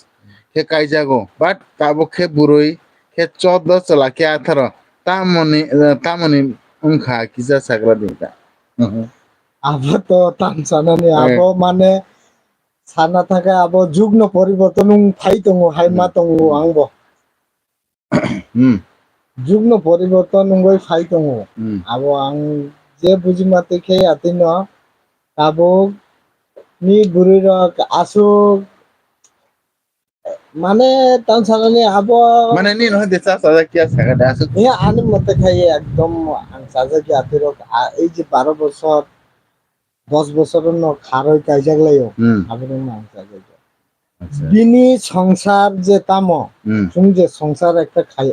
khe kaijago but tabo khe burui khe 14 chala khe 18 tamoni ungkha kisa sakra dinta abo to tam sanani abo mane sana thaka abo jugno poriborton phai tongo haima tongo angbo jugno poriborton ungoi phai tongo abo ang je bujimate khe atino abo ni burirok asuk মানে টান সারানি আবো মানে নি নহয় দেশা সাজা কিয়া Saga আছে এ আনি মতে খাই একদম আং সাজা কি আতিরক এই যে 12 বছর 10 বছরের ন খারই কাইজাক লাইও আবরে না সাজা আচ্ছা বিনি সংসার যে তামো তুমি যে সংসার একটা খাও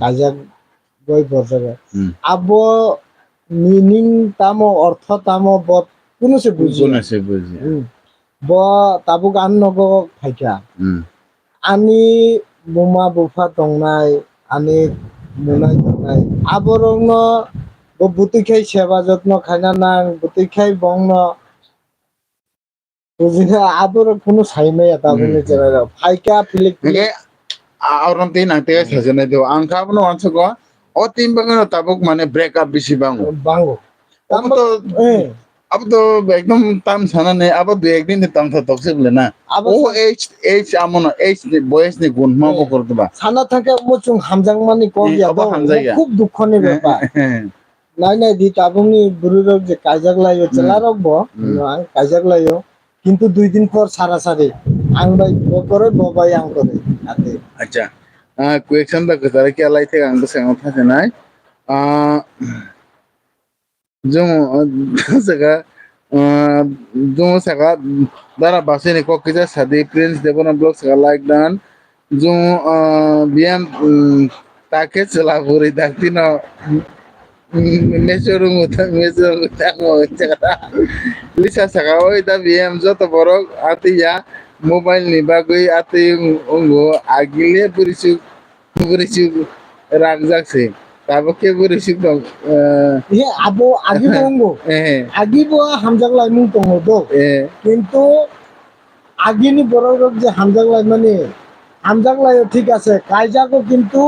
কাইজাক গই বছরে আবো মিনিং তামো অর্থ তামো বত কোনো সে বুঝি ব তাবুক আন নগো ফাইকা ani buma bufa tongnai ani munai tongnai aborongno bo butikhai seba jotno khaina nang butikhai bongno bujina abor kono saimai ata bune jera phaika pilik nge auron tin nang te sajane do ang khabno ansugo o tin bangano tabuk mane break up bisi bango bango अब तो एकदम ताम छाना ने अब दो एक दिन ताम था तोक्से बोले ना ओ एच आमोनो एच बॉयज ने गुण मा बो करतो बा ছানা থাকে মুচুং হামজাং মানি কো গিয়া আবার হামজাইয়া। খুব দুঃখনি ব্যাপার নাই নাই দি তাবুনি বুরুরক যে কাজাক লাইও চেলা রকব কাজাক লাইও কিন্তু 2 দিন পর সারা সারি আং বাই বো করে বো বাই আং করে আতে अच्छा क्वेश्चन दा कतार के लाई थे आंग से था जनाय जो सगा जो सगा दारा बासे ने को किजा सदी प्रिंस देवन ब्लॉग सगा लाइक डान जो बियान ताके चला पूरी दाती न मेचोरु मुता को चकता लिसा सगा ओइ दा बियाम जो तो बरो आती या मोबाइल नि बागै आती अंगो आगिले पुरिसु राग जाकसे তারপর কে বরিসিক দং এ আবো আগি বঙ্গো আগি বো হামজাক লাই মুং তঙ্গো দো কিন্তু আগিনি বড় রোগ যে হামজাক লাই মানে হামজাক লাই ঠিক আছে কাইজাকো কিন্তু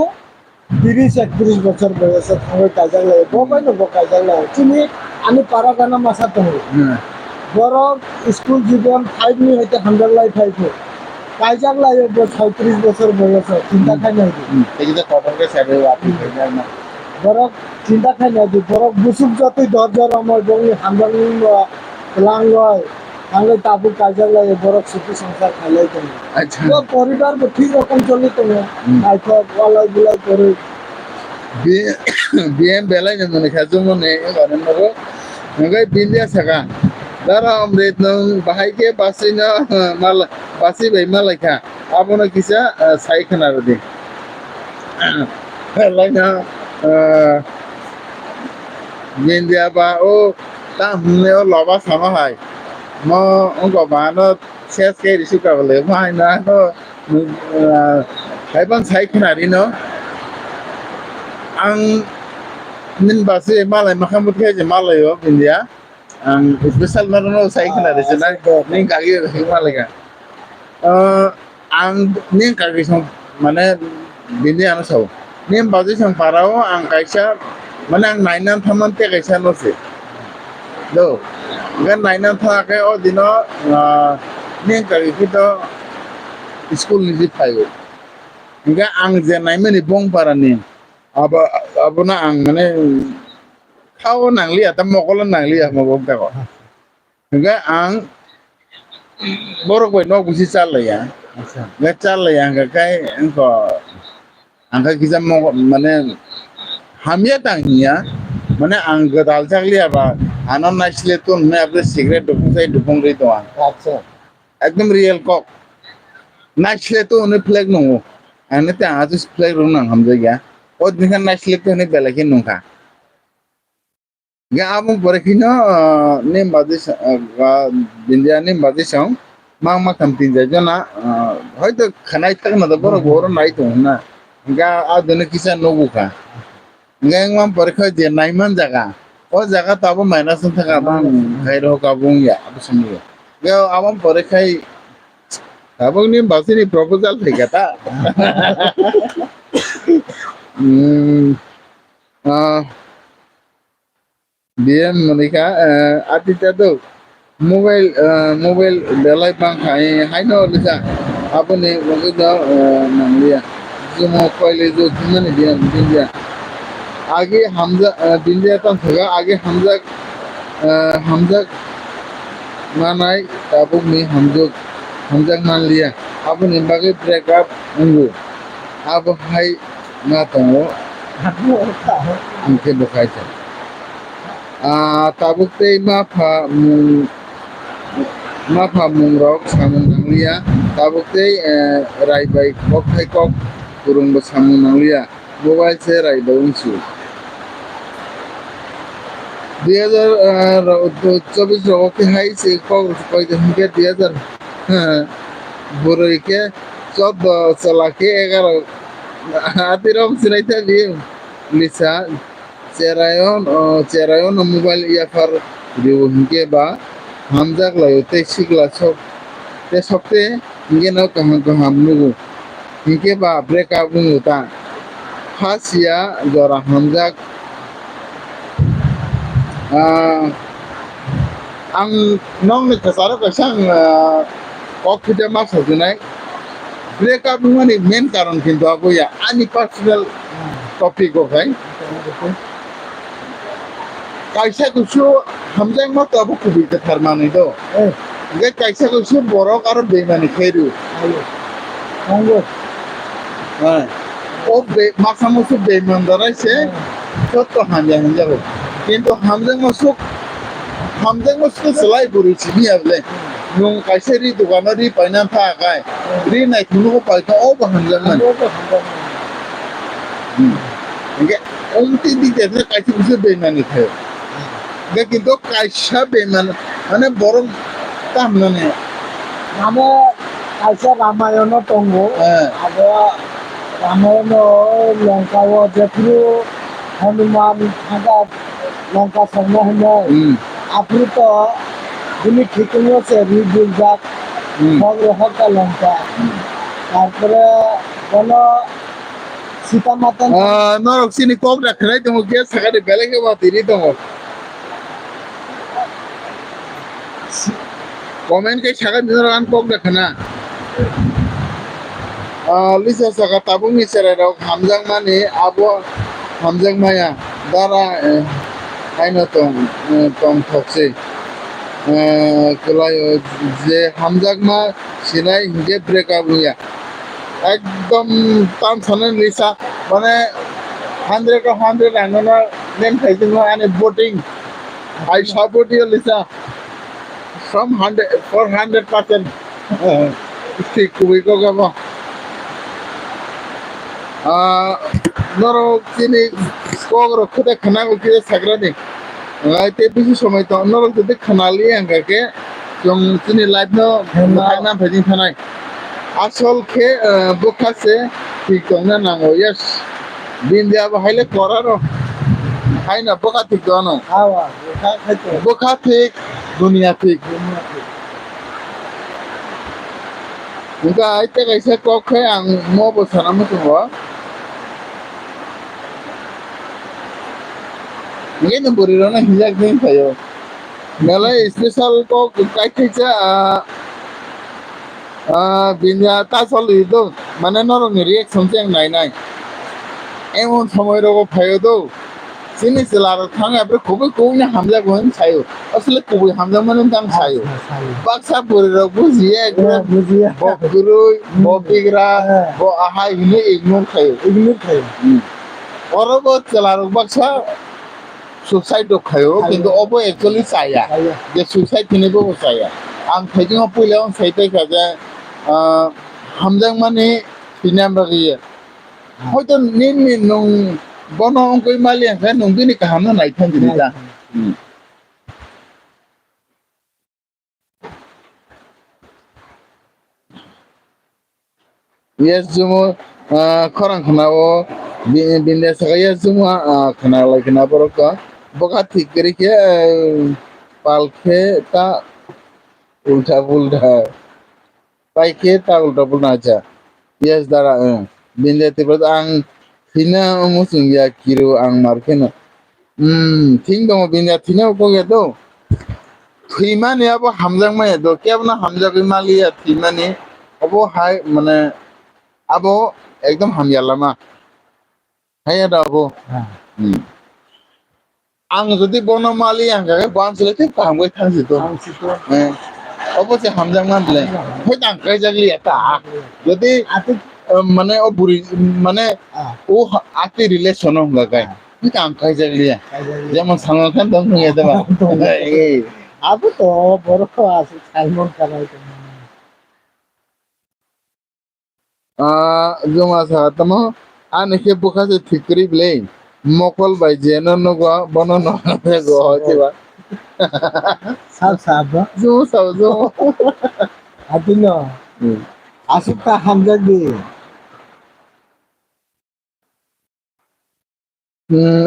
30-31 বছর বয়সে থাঙ্গে কাইজাক লাই ববাই নবো কাইজাক লাই তুমি আমি পারা গানা মাসা তঙ্গো বড় স্কুল জীবন 5 নি হইতে হামজাক লাই 5 কাইজাক লাই 36 বছর বয়সে চিন্তা খাই নাই এই যে কটনকে সাইডে আপনি হই যায় না বরক চিন্তা খাই না যে বরক বুসুক যতই দরজার আমার বঙ্গি হামজাং লাঙ্গয় তাহলে তাবু কাজার লাগে বরক সুখী সংসার খাইলাই তুমি আচ্ছা তো পরিবার ঠিক রকম চলি তুমি আইতো ওয়ালাই গুলাই করে বিএম বেলাই মনে খাজু মনে গরেন নগো নগাই বিন্দিয়া সাকা দারা অমৃত নং বাহাইকে বাসিনা মাল বাসি বাই মালাইখা আপনো কিসা সাইখানা রদি লাইনা বিন্দিয়া বা ও তা হুনে ও লবা সামা হাই ম অঙ্গ বানো শেষ কে রিসু কাবলে মাই না তো হাইবান সাইখানা রিনো আং min basi malay makamut kaya je malay yo India ang special narono saikana de na ning kagi malay ka ang ning kagi song mane bindi ano saw ning basi song parao ang kaisa mane ang nainan thaman te kaisa no se do gan naina thake o dino ning kari kito school ni phayo nga ang je naimani bong parani abona ang mane khao nangli ata mokolo nangli mabok ta ko nga ang borok boy no busi chala ya আচ্ছা nga chala ya nga kai ko ang ka kisa mo mane hamya tangnya mane ang gadal chakli aba anon naisle to me apne cigarette dupung ri to আচ্ছা ekdom real kok naisle to ne flag no ane te atus flag ro nang hamja ya od nikan naisle to ne belakin nungka ga amung pore kino nem badis bindia nem badis song mang mak tam tin jana hoyto khanai tak na da boro boro nai to na ga adone kisa nobuka ga ngam pore kho je naiman jaga o jaga tabo minus thaka bang khairo ka bung ya abu samye ga amam pore khai abang ni basini proposal thegata BM Monica atita do mobile belai bang hai no lisa apne wage da nanglia jumo koile jo kimane dia bindia आगे हमजा बिंदिया तन थगा आगे हमजा मानाय Tabuk में हमजा मान लिया अब निबागे breakup उंगु अब हाय ना तो उनके बखाय था ताबुक ते माफा मुंगरक सामुं नांगलिया ताबुक ते रायबाय कक थाय कक गुरुंबो सामुं नांगलिया मोबाइल से रायबाय उंसु 2024 के हाई से कोई के 2000 बुरे के 14 चला के 11 आतिरम सिनाइता भी लिसा चेरायन मोबाइल या पर दिउ के बा हमजाक लायोते सिगला सब ते सबते इंगे न कहां नुगु इंगे बा ब्रेकअप नुता फासिया जरा हमजाक ang nong nagkasara ka siyang okay na masasunay break up naman main karon kinto ako ya ani personal topic okay kaisa kusu hamjang mo to ako kubita tharmani do ge kaisa kusu borok aro beimani khairu ayo o be masamo su beimandara se to hanja ho কিন্তু hamjang masuk selai buru sini able nung kaiseri dukanari painan tha kai ri nai thunu ko paita o hamjang man nge omti di jese kaisi buse beimani the ge kintu kaisa beiman mane borong tam nane মানে কাইসা রামায়ণ টঙ্গ আগে রামায়ণ লঙ্কা ও যেপুরু হনুমান থাকা লঙ্কা সময় আপনি তো যিনি ঠিক হচ্ছে রিজুল যাক হকা লঙ্কা তারপরে কোন সীতা মাতা নরক সিনি কক রাখনাই তুমি কে সাকারে বেলেগে বাতিরি তোমার comment ke saga mineran kok rakhna lisa saga tabung ni sere rok hamjang mani abo hamjang maya dara aino tong thokse kelayo je hamjang ma sinai hinge break up ya ekdom tam sanen lisa mane 100 of 100 anona nem thaijing ane voting I support you Lisa from 400% ঠিক কুবি ko gabo noro kini skogro khude khana ko kire sagrani te bisi সময় তো noro যদি খানালি angake jong kini live no na phajing thanai আসল খে বখাছে ঠিক তো না নাঙ্গো yes দিন দিয়া হাইলে করারো হাই না বকা ঠিক তো না আওয়া বকা খাইতো বকা ঠিক দুনিয়া ঠিক Juga aite kaisa kok khay ang mo bo sanam tuwa. Ngayon buriro na hijak din kayo. Ngalai special ko kai kaicha binya ta choli do মানে নরম রিঅ্যাকশন চেং নাই নাই এমন সময় রকম ফাইও তো চিনি চিলার থাঙে আপনি খুবই কৌনে হামজা গহন ছায়ো আসলে খুবই হামজা মানে দাম ছায়ো বাক্সা পরে রক বুঝিয়ে একদম বুঝিয়া বকরুই বকিগরা ব আহাই হিনে ইগনোর খায়ো এগুলো খাই অরব চিলার বাক্সা সুসাইড খায়ো কিন্তু অব একচুয়ালি চায়া যে সুসাইড কিনেবো চায়া आं थाइजों पहले आं साइड खाजा हामजां माने बिनाम बागिया हयतो निन नों बनो अंकय मालिया का नों दिनै गाहामनो नायथां दिनै दा yes जुमो खरां खनाओ बिन्दे सगाया जुमो खना लाइकना बरका बका ठीक करी के पालखे ता उल्टा पुल्टा पाइके ता उल्टा पुल्टा aja yes dara binde tibat ang thina musung ya kiro ang markena thing dong binde thina ko gedo thimane abo hamjang ma edo kebna hamjag mali ya thimane abo hai mane abo ekdom hamyalama hai ada abo ang jodi bono mali ang ga bansle te kamgoi thangsi to অবশ্যই হামজাং মানলে হয়তো আঙ্কাই জাগলি এটা যদি মানে ও বুড়ি মানে ও আতি relation লাগায় হয়তো আঙ্কাই জাগলি যেমন সালমান খান তখন হয়ে যাবে আবু তো বড় আছে সালমান খান জমা সাহাতম আনকে বুখাছে ঠিকরি বলে মকল বাই যেন নগো বন নগে গো হইবা সাব সাব জো সাব জো আদিনো আসুকা হামজাগ দি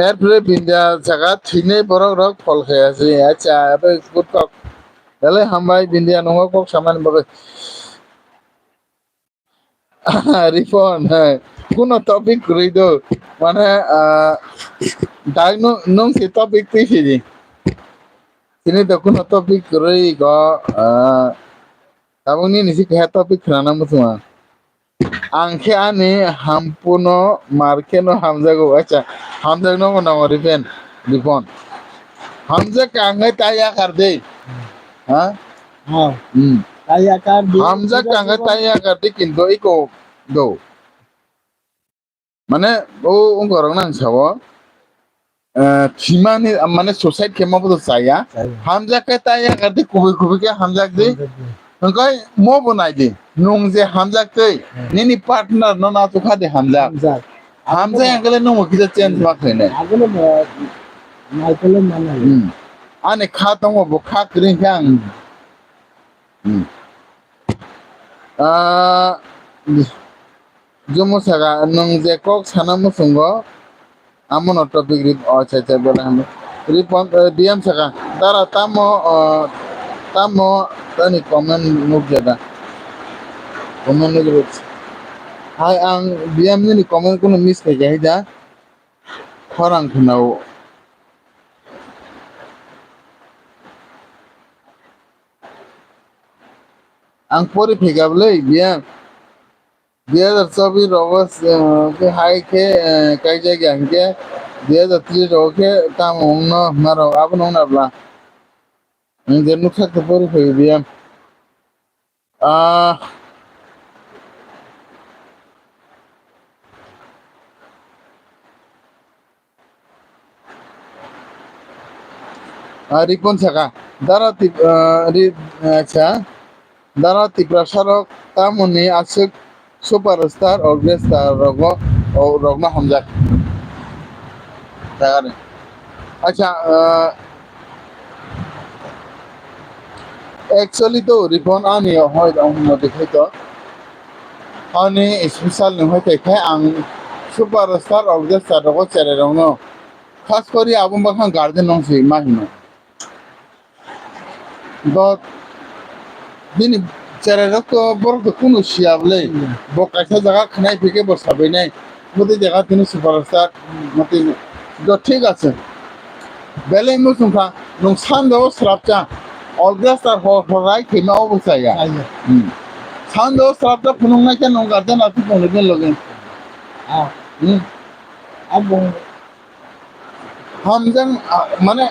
এরপরে বিন্দা জায়গা থিনে বড় রক ফল খেয়ে আছে আচ্ছা এবার গুড কক তাহলে হামবাই বিন্দিয়া নঙ্গ কক সামান ভাবে রিফন হ্যাঁ কোনো টপিক করি দো মানে দাই নং সে টপিক তুই ফিরি তিনি তো কোনো টপিক করি গ তাবনি নিসি কে টপিক খানা মুসমা आंखे आने हमपुनो मार्केनो हमजागो अच्छा हमजाग नो ना रिफेन रिफोन हमजा कांगे ताया कर दे हाँ हाँ ताया कर दे हमजा कांगे ताया कर दे किंतु इको दो माने वो उनको रंगना चाहो थीमा ने माने सोसाइटी के माबुद साया हमजा के ताया कर दे कुबी कुबी के हमजा दे ओंखाय मो बनाय दे नों जे हमजा कै निनि पार्टनार न ना तुखा दे हमजा हमजा आगले नो किजा चेंज मा खैने आगले माइकल माना आने खा दङ बो खा ग्रिन खां जमो सागा नों जे कक साना मुसुंगो आमन टपिक रि अच्छा अच्छा बोला हम रिपन डीएम सागा तारा तामो tani comment nuk jada comment nuk jada hai ang diam ni comment kono miss kai jai da khorang khnau ang pori phegable biya 2024 রবস के हाई के kai jai ang ke 2023 roke tam ongno maro abno nabla যে nuk থাকতে পরি ফেলে দিয়াম রিপন থাকা দাঁড়া আচ্ছা দাঁড়া ত্রিপ্রাসারক তামনি আসুক সুপারস্টার অগ্রেস্টার রগ্ন হামজাক আচ্ছা actually तो रिफोन आनी होय दं मते खैतो आनी स्पेशल न होय तै आं सुपारस्टार ऑफ द स्टार को चेरे रंनो खास करी आबुम बाखां गार्डन नं सै माहिनो द दिनि चेरे रको बर को कुनु सियाबले बो कासा जगह खनाय फेके बसाबै नै मते जगह तिनि सुपारस्टार मते द ठीक আছে Belai musungka nung sando srapcha orchestra horai kema obusaya. Ayo. Sando srapcha punung na kan nung garden atu pungin login. Ah. Abong Hamjang mane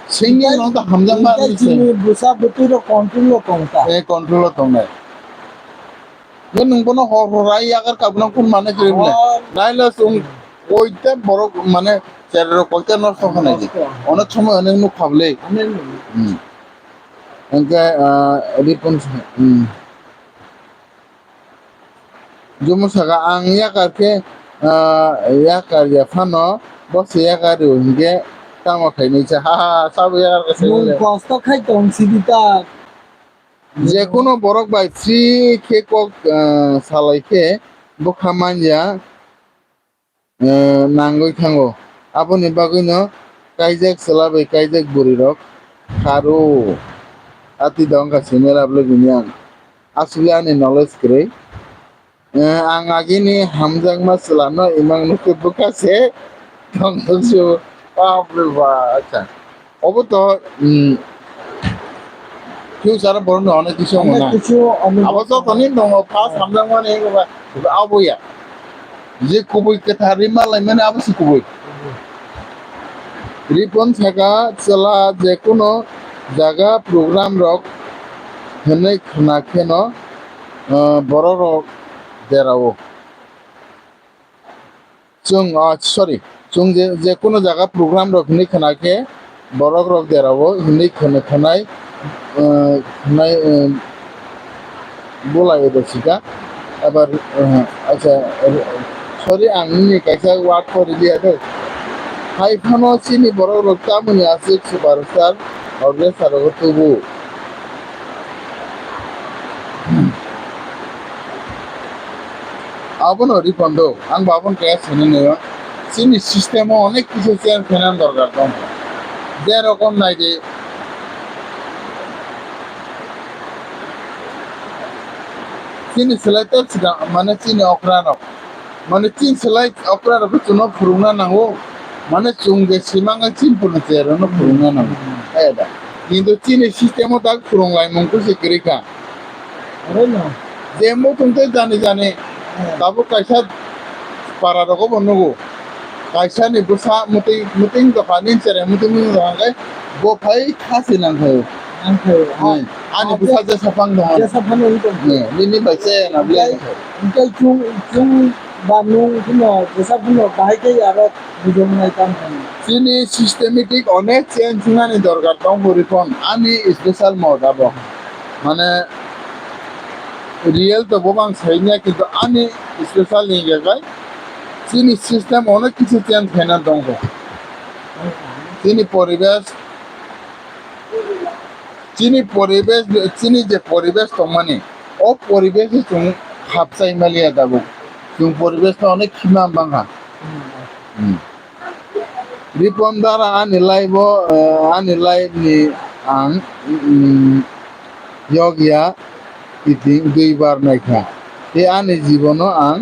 singing nong ta hamjang ma ini busa betul kontrol kongta. control tongnai. Yan nung bono horai agar kabnang kun mane kirible. Naila sung ওইটা বড় মানে চেরের কলতে নষ্ট হয় নাকি অনেক সময় অনেক মুখ খাবলে এনকে রিপন জমু সাগা আং ইয়াকারকে ইয়াকার ইয়াফানো বসে ইয়াকারি ওইকে তামা খাইনিছে হা হা সব ইয়াকার কাছে কষ্ট খাইতং সিদিতা যে কোনো বরক বাই ফ্রি কেকক সালাইকে বখামানয়া nangoi thango aboni bagino kaijak selabe kaijak burirok kharu ati dongka simela bloginian asli ani knowledge kre ang agini hamjang masalano imang nuke bukase dongsu babre ba acha oboto future borno onek kisu mona abaso toni dongo fast hamjang mane ba aboya যে কবই কথা রিমালাই মানে আবশ্যি কবই রিপন থাকা চলা যে কোনো জায়গা প্রোগ্রাম রক হেনে খানা খেন বড় রক দেরাও চুং সরি চুং যে কোনো জায়গা প্রোগ্রাম রক হেনে খানা খে বড় রক দেরাও হেনে খানা খানাই খানাই বলাই দছিকা এবার আচ্ছা sorry angni kaisa word for dia do hai phano chini borok rok tamuni ase superstar orge sarogo tubu abono ripondo ang babon kaya sene neyo chini system o onek kichu change fenan dorkar dom je rokom nai je chini selected mane chini okranok মানে চিন সেলাই অপরাধ চুনো ফুরুংনা নাঙ্গো মানে চুংগে সিমাঙ্গা চিন পুনো চেরনো ফুরুংনা নাঙ্গো এটা কিন্তু চিনি সিস্টেমও তাক ফুরুংলাই মংকু সিকিরিকা যেমো তুমতে জানি জানি তাবো কাইসা পারা রকম বন্নগো কাইসা নি বুসা মুতি মুতিং দফানি চেরে মুতি মুতি দফাঙ্গাই গোফাই খাসি নাঙ্গাই ani busa jasa pang dong jasa pang dong ini baca na beli ingkai chung banung puno jasa puno bahai ke aro bujong nai kam kan sini systematic onek change ngani dorkar dong boripon ani special mode abo mane real to bobang sainya kintu ani special ni gagai sini system onek kichu change hena dong sini poribesh চিনি যে পরিবেশ তো মানে ও পরিবেশে তুমি খাপসাই মালিয়া দাবো তুমি পরিবেশটা অনেক খিমা বাঙা রিপন দ্বারা আনিলাই নি আং ইয়গিয়া ইতিং দুইবার নাইখা এ আনি জীবন আং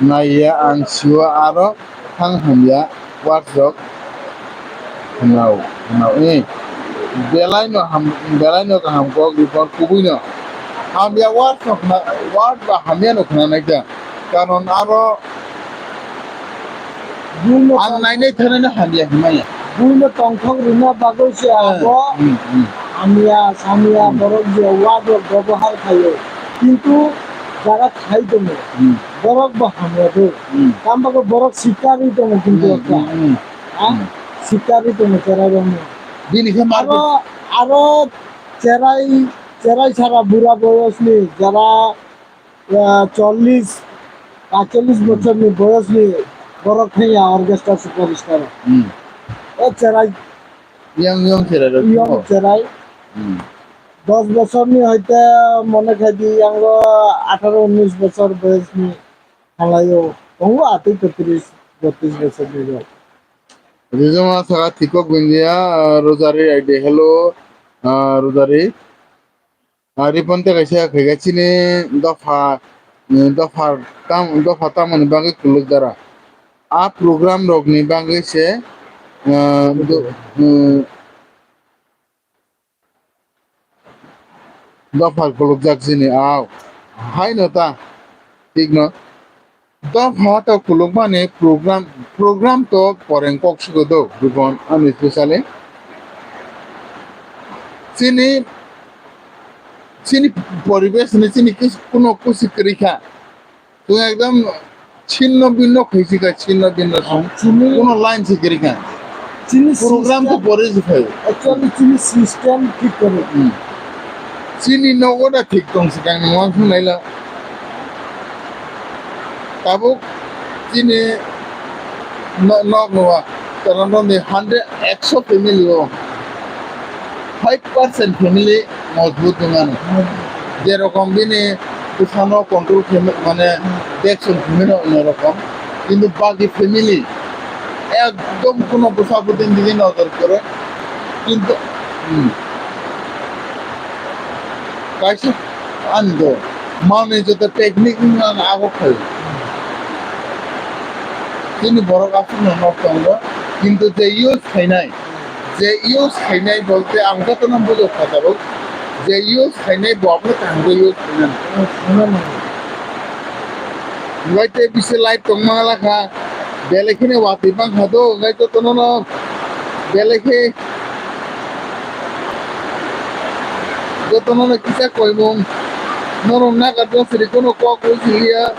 নাইয়া আং সিও আরো থাং হামিয়া ওয়ার্কশপ নাও Belai no kaham kok report kubui no hamya ward ba hamya no khana naikta karon aro ang nainai thane na hamya himaya buino tongthok rina bagoi se abo hamya samya borok je ward ব্যবহার খাইও কিন্তু যারা খাই তুমি borok ba hamya do kam bago borok sikari তুমি কিন্তু একটা sikari তুমি চেরাই দিনকে মারবো আরো চেরাই ছাড়া বুড়া বয়স নেই যারা 40-45 বছর নিয়ে বয়স নিয়ে বড় খেয়ে অর্কেস্ট্রা সুপারস্টার ও চেরাই ইয়ং চেরাই 10 বছর নিয়ে হয়তো মনে খাই দি 18-19 বছর বয়স নিয়ে খেলাইও তবু 38-32 বছর নিয়ে Rizoma saga tikok bindia Rosari ide hello Rosari Riponte kaisa khegachini dofa tam ni bangi kuluk dara a program rok ni bangi se dafal kolok jak sini aw hai no ta ঠিক no dafha to kolok mane program to poreng kok sigo do ribon ani specially sini sini পরিবেশ নে sini কোনো কিছু করিখা তো একদম ছিন্ন ভিন্ন হয়েছিকা ছিন্ন ভিন্ন চিনি কোনো লাইন শিখরিখা চিনি প্রোগ্রাম তো পরে শিখাই অ্যাকচুয়ালি চিনি সিস্টেম ঠিক করে চিনি নগদা ঠিক দংসি কাং নং শুনাইলা তাবুক চিনি নগ নয়া কারণ 100 ফ্যামিলি ও 5% ফ্যামিলি মজবুত নয় যেরকম দিনে উঠানো কন্ট্রোল মানে দেখছেন ফ্যামিলি অন্যরকম কিন্তু বাকি ফ্যামিলি একদম কোনো প্রতিদিন দিকে নজর করে কিন্তু কাইছে আনন্দ মানে যত টেকনিক আগত খাই তিনি বড় কাছে নষ্ট আমরা কিন্তু যে ইউজ খাইনাই বলতে আমরা তো নাম বুঝে কথা বল যে ইউজ খাইনাই বলতে তাহলে use খাইনাই Ngaite bisa light tong mangala kha belekine wati bang hado ngaito tono no beleke gotono na kisa koimong norom na kadro siri kono ko silia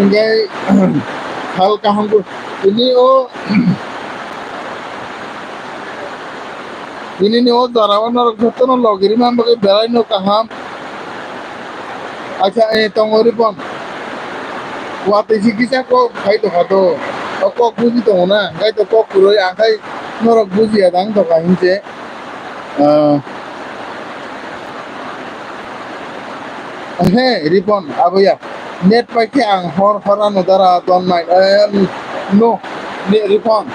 ngai hal kahang ko ini o darawan na gotono logiri man bagai belai no kaham acha tongori pon wate sikisa ko khai to hado ko buji to na ngai to ko kuroi akai norok buji adang to kahinche he ripon aboya net paike ang hora no dara don mai no ne ripon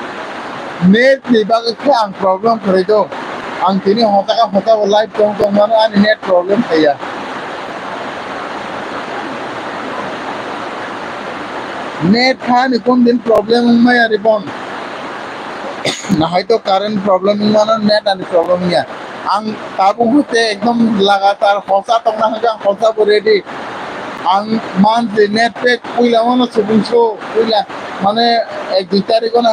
net ni baga ke ang problem khare do ang tini hota live tong mana ani net problem thaya net था Nikon दिन problem में यार रिपॉन ना है तो current problem माना net आने problem या आंग ताबू होते एकदम लगातार होसा तो ना हगा होसा रेडी आंग मान से नेट पे कोई लावाना सुबुंसो कोई ला माने एक दो तारीख को ना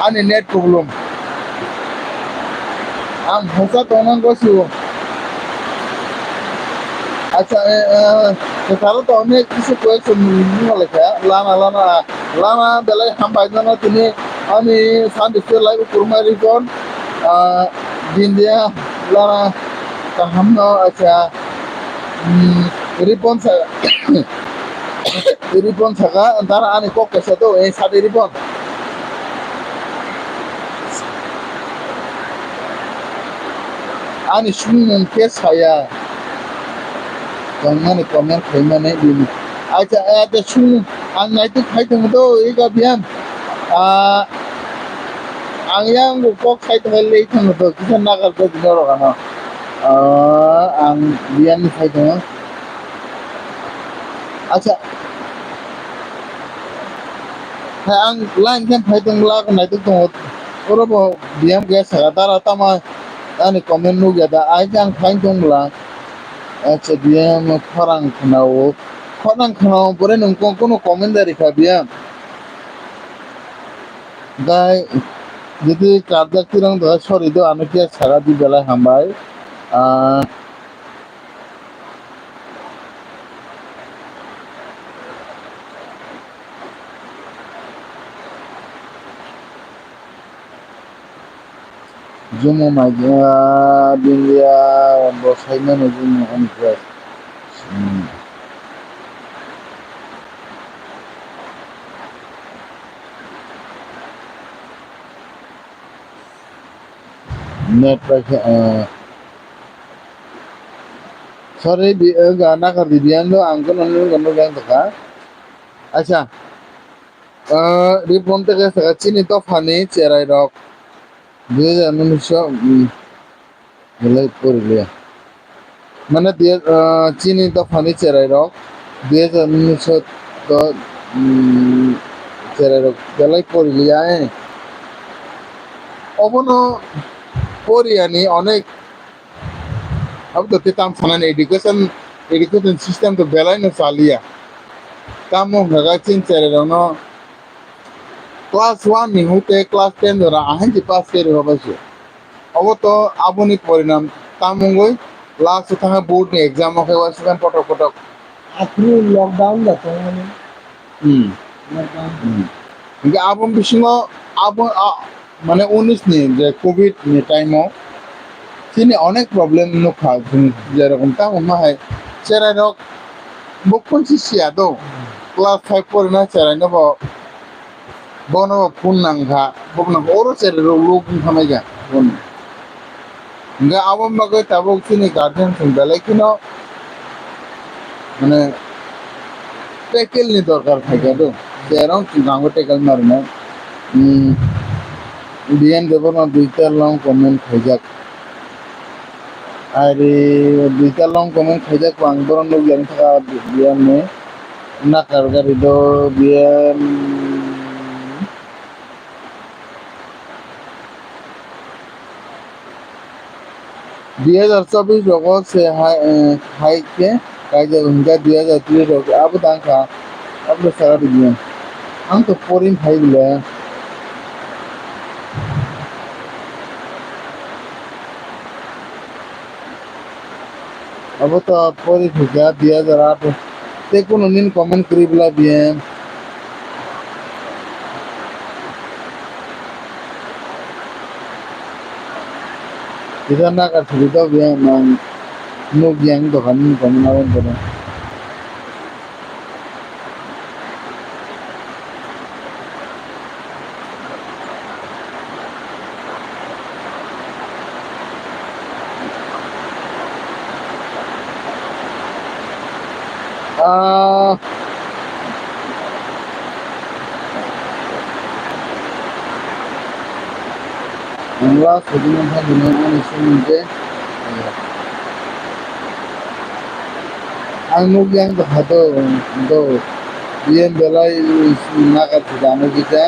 आने नेट प्रॉब्लम आंग होसा तो ना कोई আচ্ছা তাহলে তো অনেক কিছু কয়েছে লেখা লানা বেলায় হামবাই জানা তিনি আমি সানডিসে লাইভ কুরমারি কোন দিন দিয়া লানা কাহাম আচ্ছা রিপন থাকা তারা আনি কক কেসে তো এই সাদে রিপন আনি শুনুন কে ছায়া Jangan komen mana ini. Aja ada sung ang itu kai tong do ika biam. Ang yang ko kai tong le tong do kita nagal do dinoro kana. Ang biam kai tong. Acha. Ang lain kan kai tong la kana itu tong. Oro bo biam ge sagatara tama ani komen nu ge da ai jang kai tong la. আচ্ছা বিয়াম ফরাং খানাও পরে নংকো কোনো commentary খা বিয়াম গাই যদি কার্যা কিরং দ sorry দো আমি কি সারা দি বেলা হামবাই Jumo maja bindia bosainya no jumo anquest. Net pakai sorry gana कर दीजिए लो अंकल उन्होंने गन्नो गैंग तका अच्छा रिपोर्ट के सच्ची नहीं तो फानी चेराई रॉक দিয়ে মনুষ্য বলে করলে মানে দিয়ে চিনি তো ফানি চেরাই রক 2019 চেরাই রক বেলাই পড়িলিয়া অবনো পড়িয়ানি অনেক अब तो तेताम साना एजुकेशन सिस्टम तो बेलाई न चालिया कामो भगा चिन चेरे रनो क्लास 1 नि होते क्लास 10 दरा आहन जी पास करे हो बस अब तो आबुनि परिणाम तामुंगoi लास्ट था बोर्ड नि एग्जाम के वासन पटक पटक आखिरी लॉकडाउन जातो माने लॉकडाउन इनके आबुन बिसिङो आबु माने 19 नि जे कोविड नि टाइमो sini অনেক প্রবলেম নো খা যেরকম তা মাহাই চেরাই রক বকুন সিয়া দো ক্লাস 5 পড়ে না চেরাই নব বনো ফোন নাংখা বকনা ওরো চেরাই রক লোক খামাইগা বন গা আবম বাগৈ তাবক সিনি গার্ডিয়ান সং বেলাই কিনো মানে টেকেল নি দরকার থাকা দো যেরকম গাঙ্গো টেকেল মারনা বিএন দেবর না দুইটা লং কমেন্ট খাইজাক Ari bisa long komen saja kuang boron lo yang tak dia me nak harga itu dia 2024 लोगों से हाई के कायदे उनका 2023 लोग अब तक का अब तो सारा दिया हम तो पोरिन हाई ले अब तो पोरी ठुका 2008 ते को निन कमेंट करी बला दिए इधर ना कर सुविधा भी है ना नो ज्ञान तो हम कमेंट आवन करें আমরা স্বাধীনতা দিনের নিশ্চয় आंनो ज्ञान तो हातो तो ये बेलाई ना कर जानो किता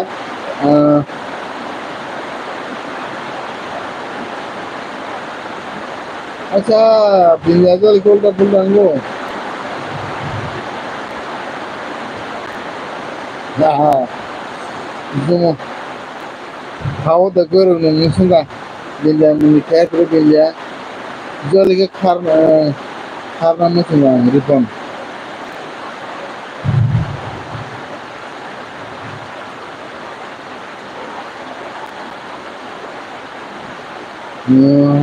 अच्छा बिंदाजल कोलता पुलांगो हाँ जुमो खाओ तो करो नहीं सुनगा बिंदा नहीं क्या करो बिंदा जो लेके खाना में सुनगा रिपन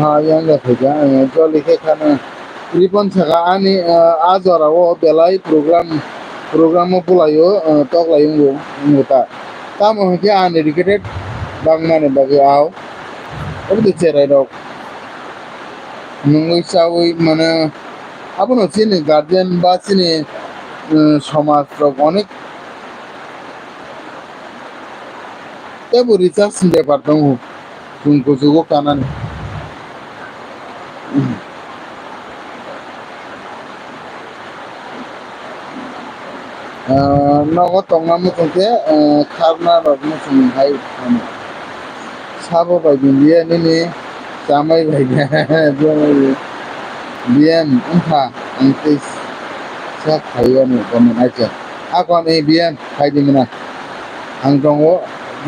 हाँ yang nggak kerja जो लेके खाना रिपन सका ani आज orang वो belai program mau pulayo tok layu ngota tamu hanya uneducated bang mana bagi aw tapi tu cerai dok nunggu sawi mana apa no sini guardian bah sini সমাজ অনেক tapi research dia partang tunggu suku kanan nogo tongamu tungke karna rokmu sungai sabo bagi dia ini samai bagi dia entah antis saya kaya nih komen aja aku nih dia kaya di mana angkongwo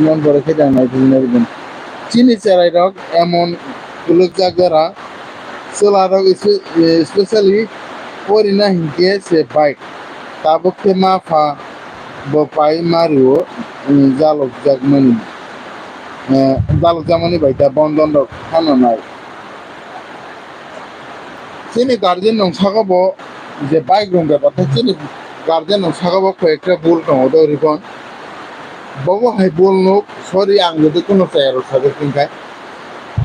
non boleh jangan naik di Cini cerai dok emon kuluk jagara selarang especially orina hingga se bike tabuk ke mafa bapai mario jaluk jagmani baita bondon dok kanonai Cini guardian nong sakabo je bike rong bepatha cini guardian nong sakabo ko ekta bul dong odo ribon বাবা high বলনো sorry আং যদি কোনো চেয়ারও থাকে কিনখায়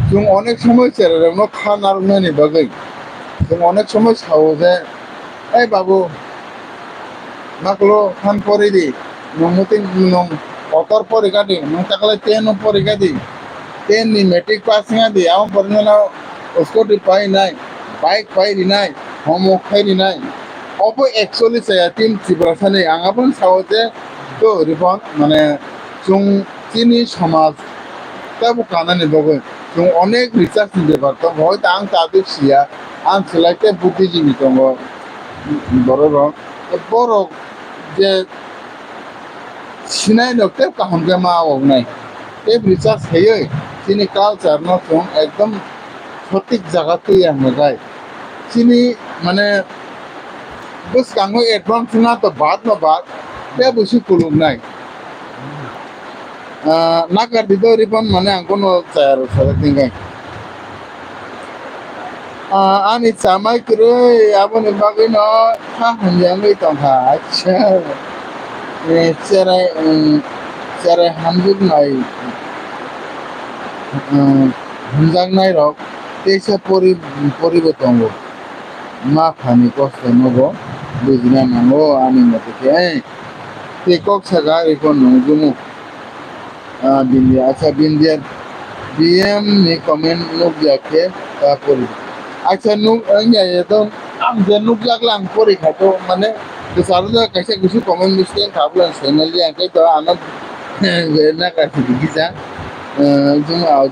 जों अनेक समय চেয়ারেরনো খানার মেনি বাগৈ जों अनेक समय সাও যে এই বাবু নাকলো খান পরে দি নমতি নম অতর পরীক্ষা দি নম তাকলে 10 পরীক্ষা দি 10 নি মেট্রিক পাসিং দি আম পরিণাম স্কুটি পাই নাই বাইক পাই দি নাই হোমওয়ার্ক পাই দি নাই অব অ্যাকচুয়ালি চেয়া টিম চিবরাসানি আঙাবন সাও যে তো রিপন মানে जों chini समाज दा बुखानानै बावगोन जों अनेक रिसार्च पेपार दं हयতো आं तादो सिया आं सोलायते बुद्धिजीबी दङ बर' बर' जे सिनाय नक्ते काहमके मावनाय बे रिसार्च होयो chini कालचार न जों एकदम सঠিক জায়গা তুই আনগাই chini মানে बस कांगो एडवांस ना तो बात न बात बे बुसु खुलुमनाय nakar dito ripon mana angko no cair sa tingkai ani samai kru abon bagui no ha hanjang ngai tong ha acha cerai cerai hanjuk nai hanjang nai rok tesa poribotongo ma khani kosto nogo bujina nango ani mate ke te kok saga ikon nungjumu Bindia, acha Bindia, BM ni komen nuk jake pori. Acha nuk anya itu, am je nuk jak lang pori khato, mane kesaruja kaise kusi komen mistake khabulan channel dia angkai to anak na kasi digisa.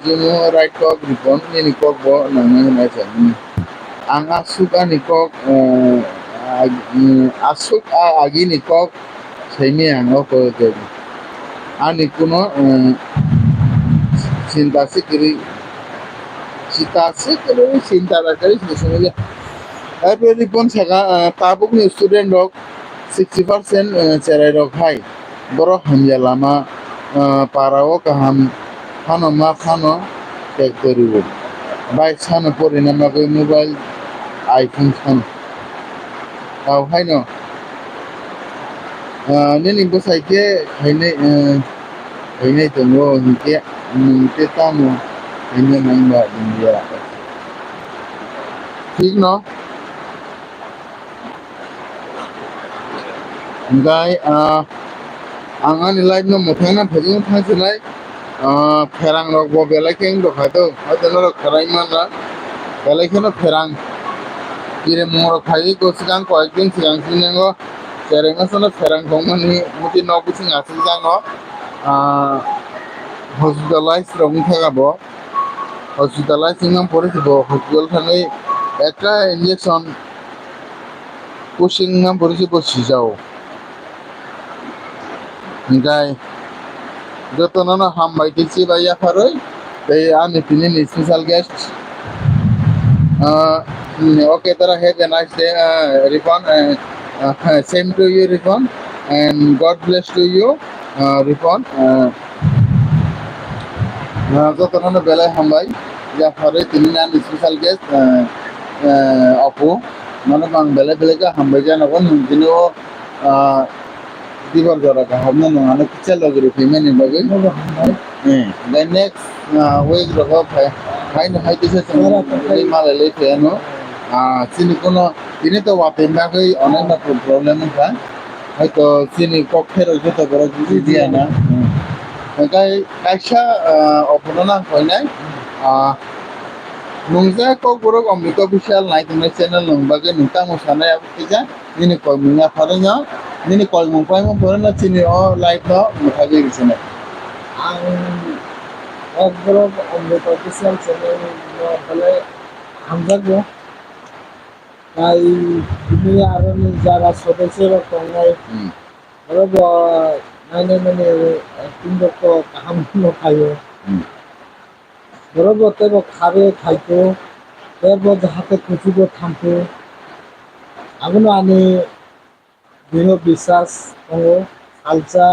Jumu right talk ripon ni kok bo nang na channel. Ang asuk ani kok asuk agi ni kok seni ang ko ke. Ani kuno cinta sekali cinta rakari sesuatu. Tapi pun saya tabuk ni student dok 60% cerai dok hai. Boro hamja lama parao kaham khano ma khano tek koribo. Baik sana pori nama ke mobile iPhone sana. Kau hai no. Nini bosai ke ini tunggu hingga mungkin tamu ini nambah India. ठीक न गाय आंगानि life न मोथांना फजों थांसलाय फेरां रक बो बेलायखें दखातो अदनो रक खराइमाना बेलायखेनो फेरां किरे मोर खाइ को सिगां को एकदिन सिगां सिनेंगो सेरेंगासनो फेरां दंमानि मुति न बुसिं आसिल जांगो hospitalized rong thagabo hospitalized ngam porisibo hospital thangai ekta injection pushing ngam porisibo sijao ngai jotono na hambai tisi baya faroi tei ani tini special guest okay tara have a nice day Ripon same to you Ripon and God bless to you Ripon jotono belai hambai ya faroi tini nan special guest opo mana bang belai ka hambai jana kon dino दिवर जरा का हमने नंगाने kitchen लग रही थी मैंने लगे then next week रखो भाई ने हाई दिशा चंद्रा कई माल ले थे नो चीनी को ना चीनी तो वापस में कोई अनेक ना प्रॉब्लम था हाई तो चीनी कॉकटेल जो तो बड़ा चीज़ दिया ना कई कैसा अपना ना कोई नहीं nungsa kok buruk omniko official naik di channel nungbaga nungta musana ya kita ini kau minyak faranya ini kau mungpai mungkin na sini oh live no mukaji di sini. Ang buruk omniko official channel no boleh hamzago kay ini aron jara sodesyo kongai borobo nane tindok ko kaham no kayo बरोबर तेबो खारे खाइतो तेबो हाते कुचिबो थामतो आगुनो आनि बिनो बिसास दङो आलजा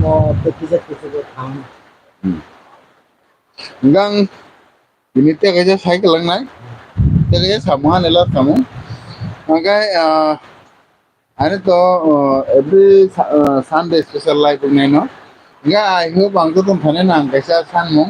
म तेकिजा कुचिबो थाम gang ini teh kerja saya kelang naik teh kerja samuan elah kamu makai ane to every Sunday special life ini no enggak ayo bangku tuh mana nang kerja sanmu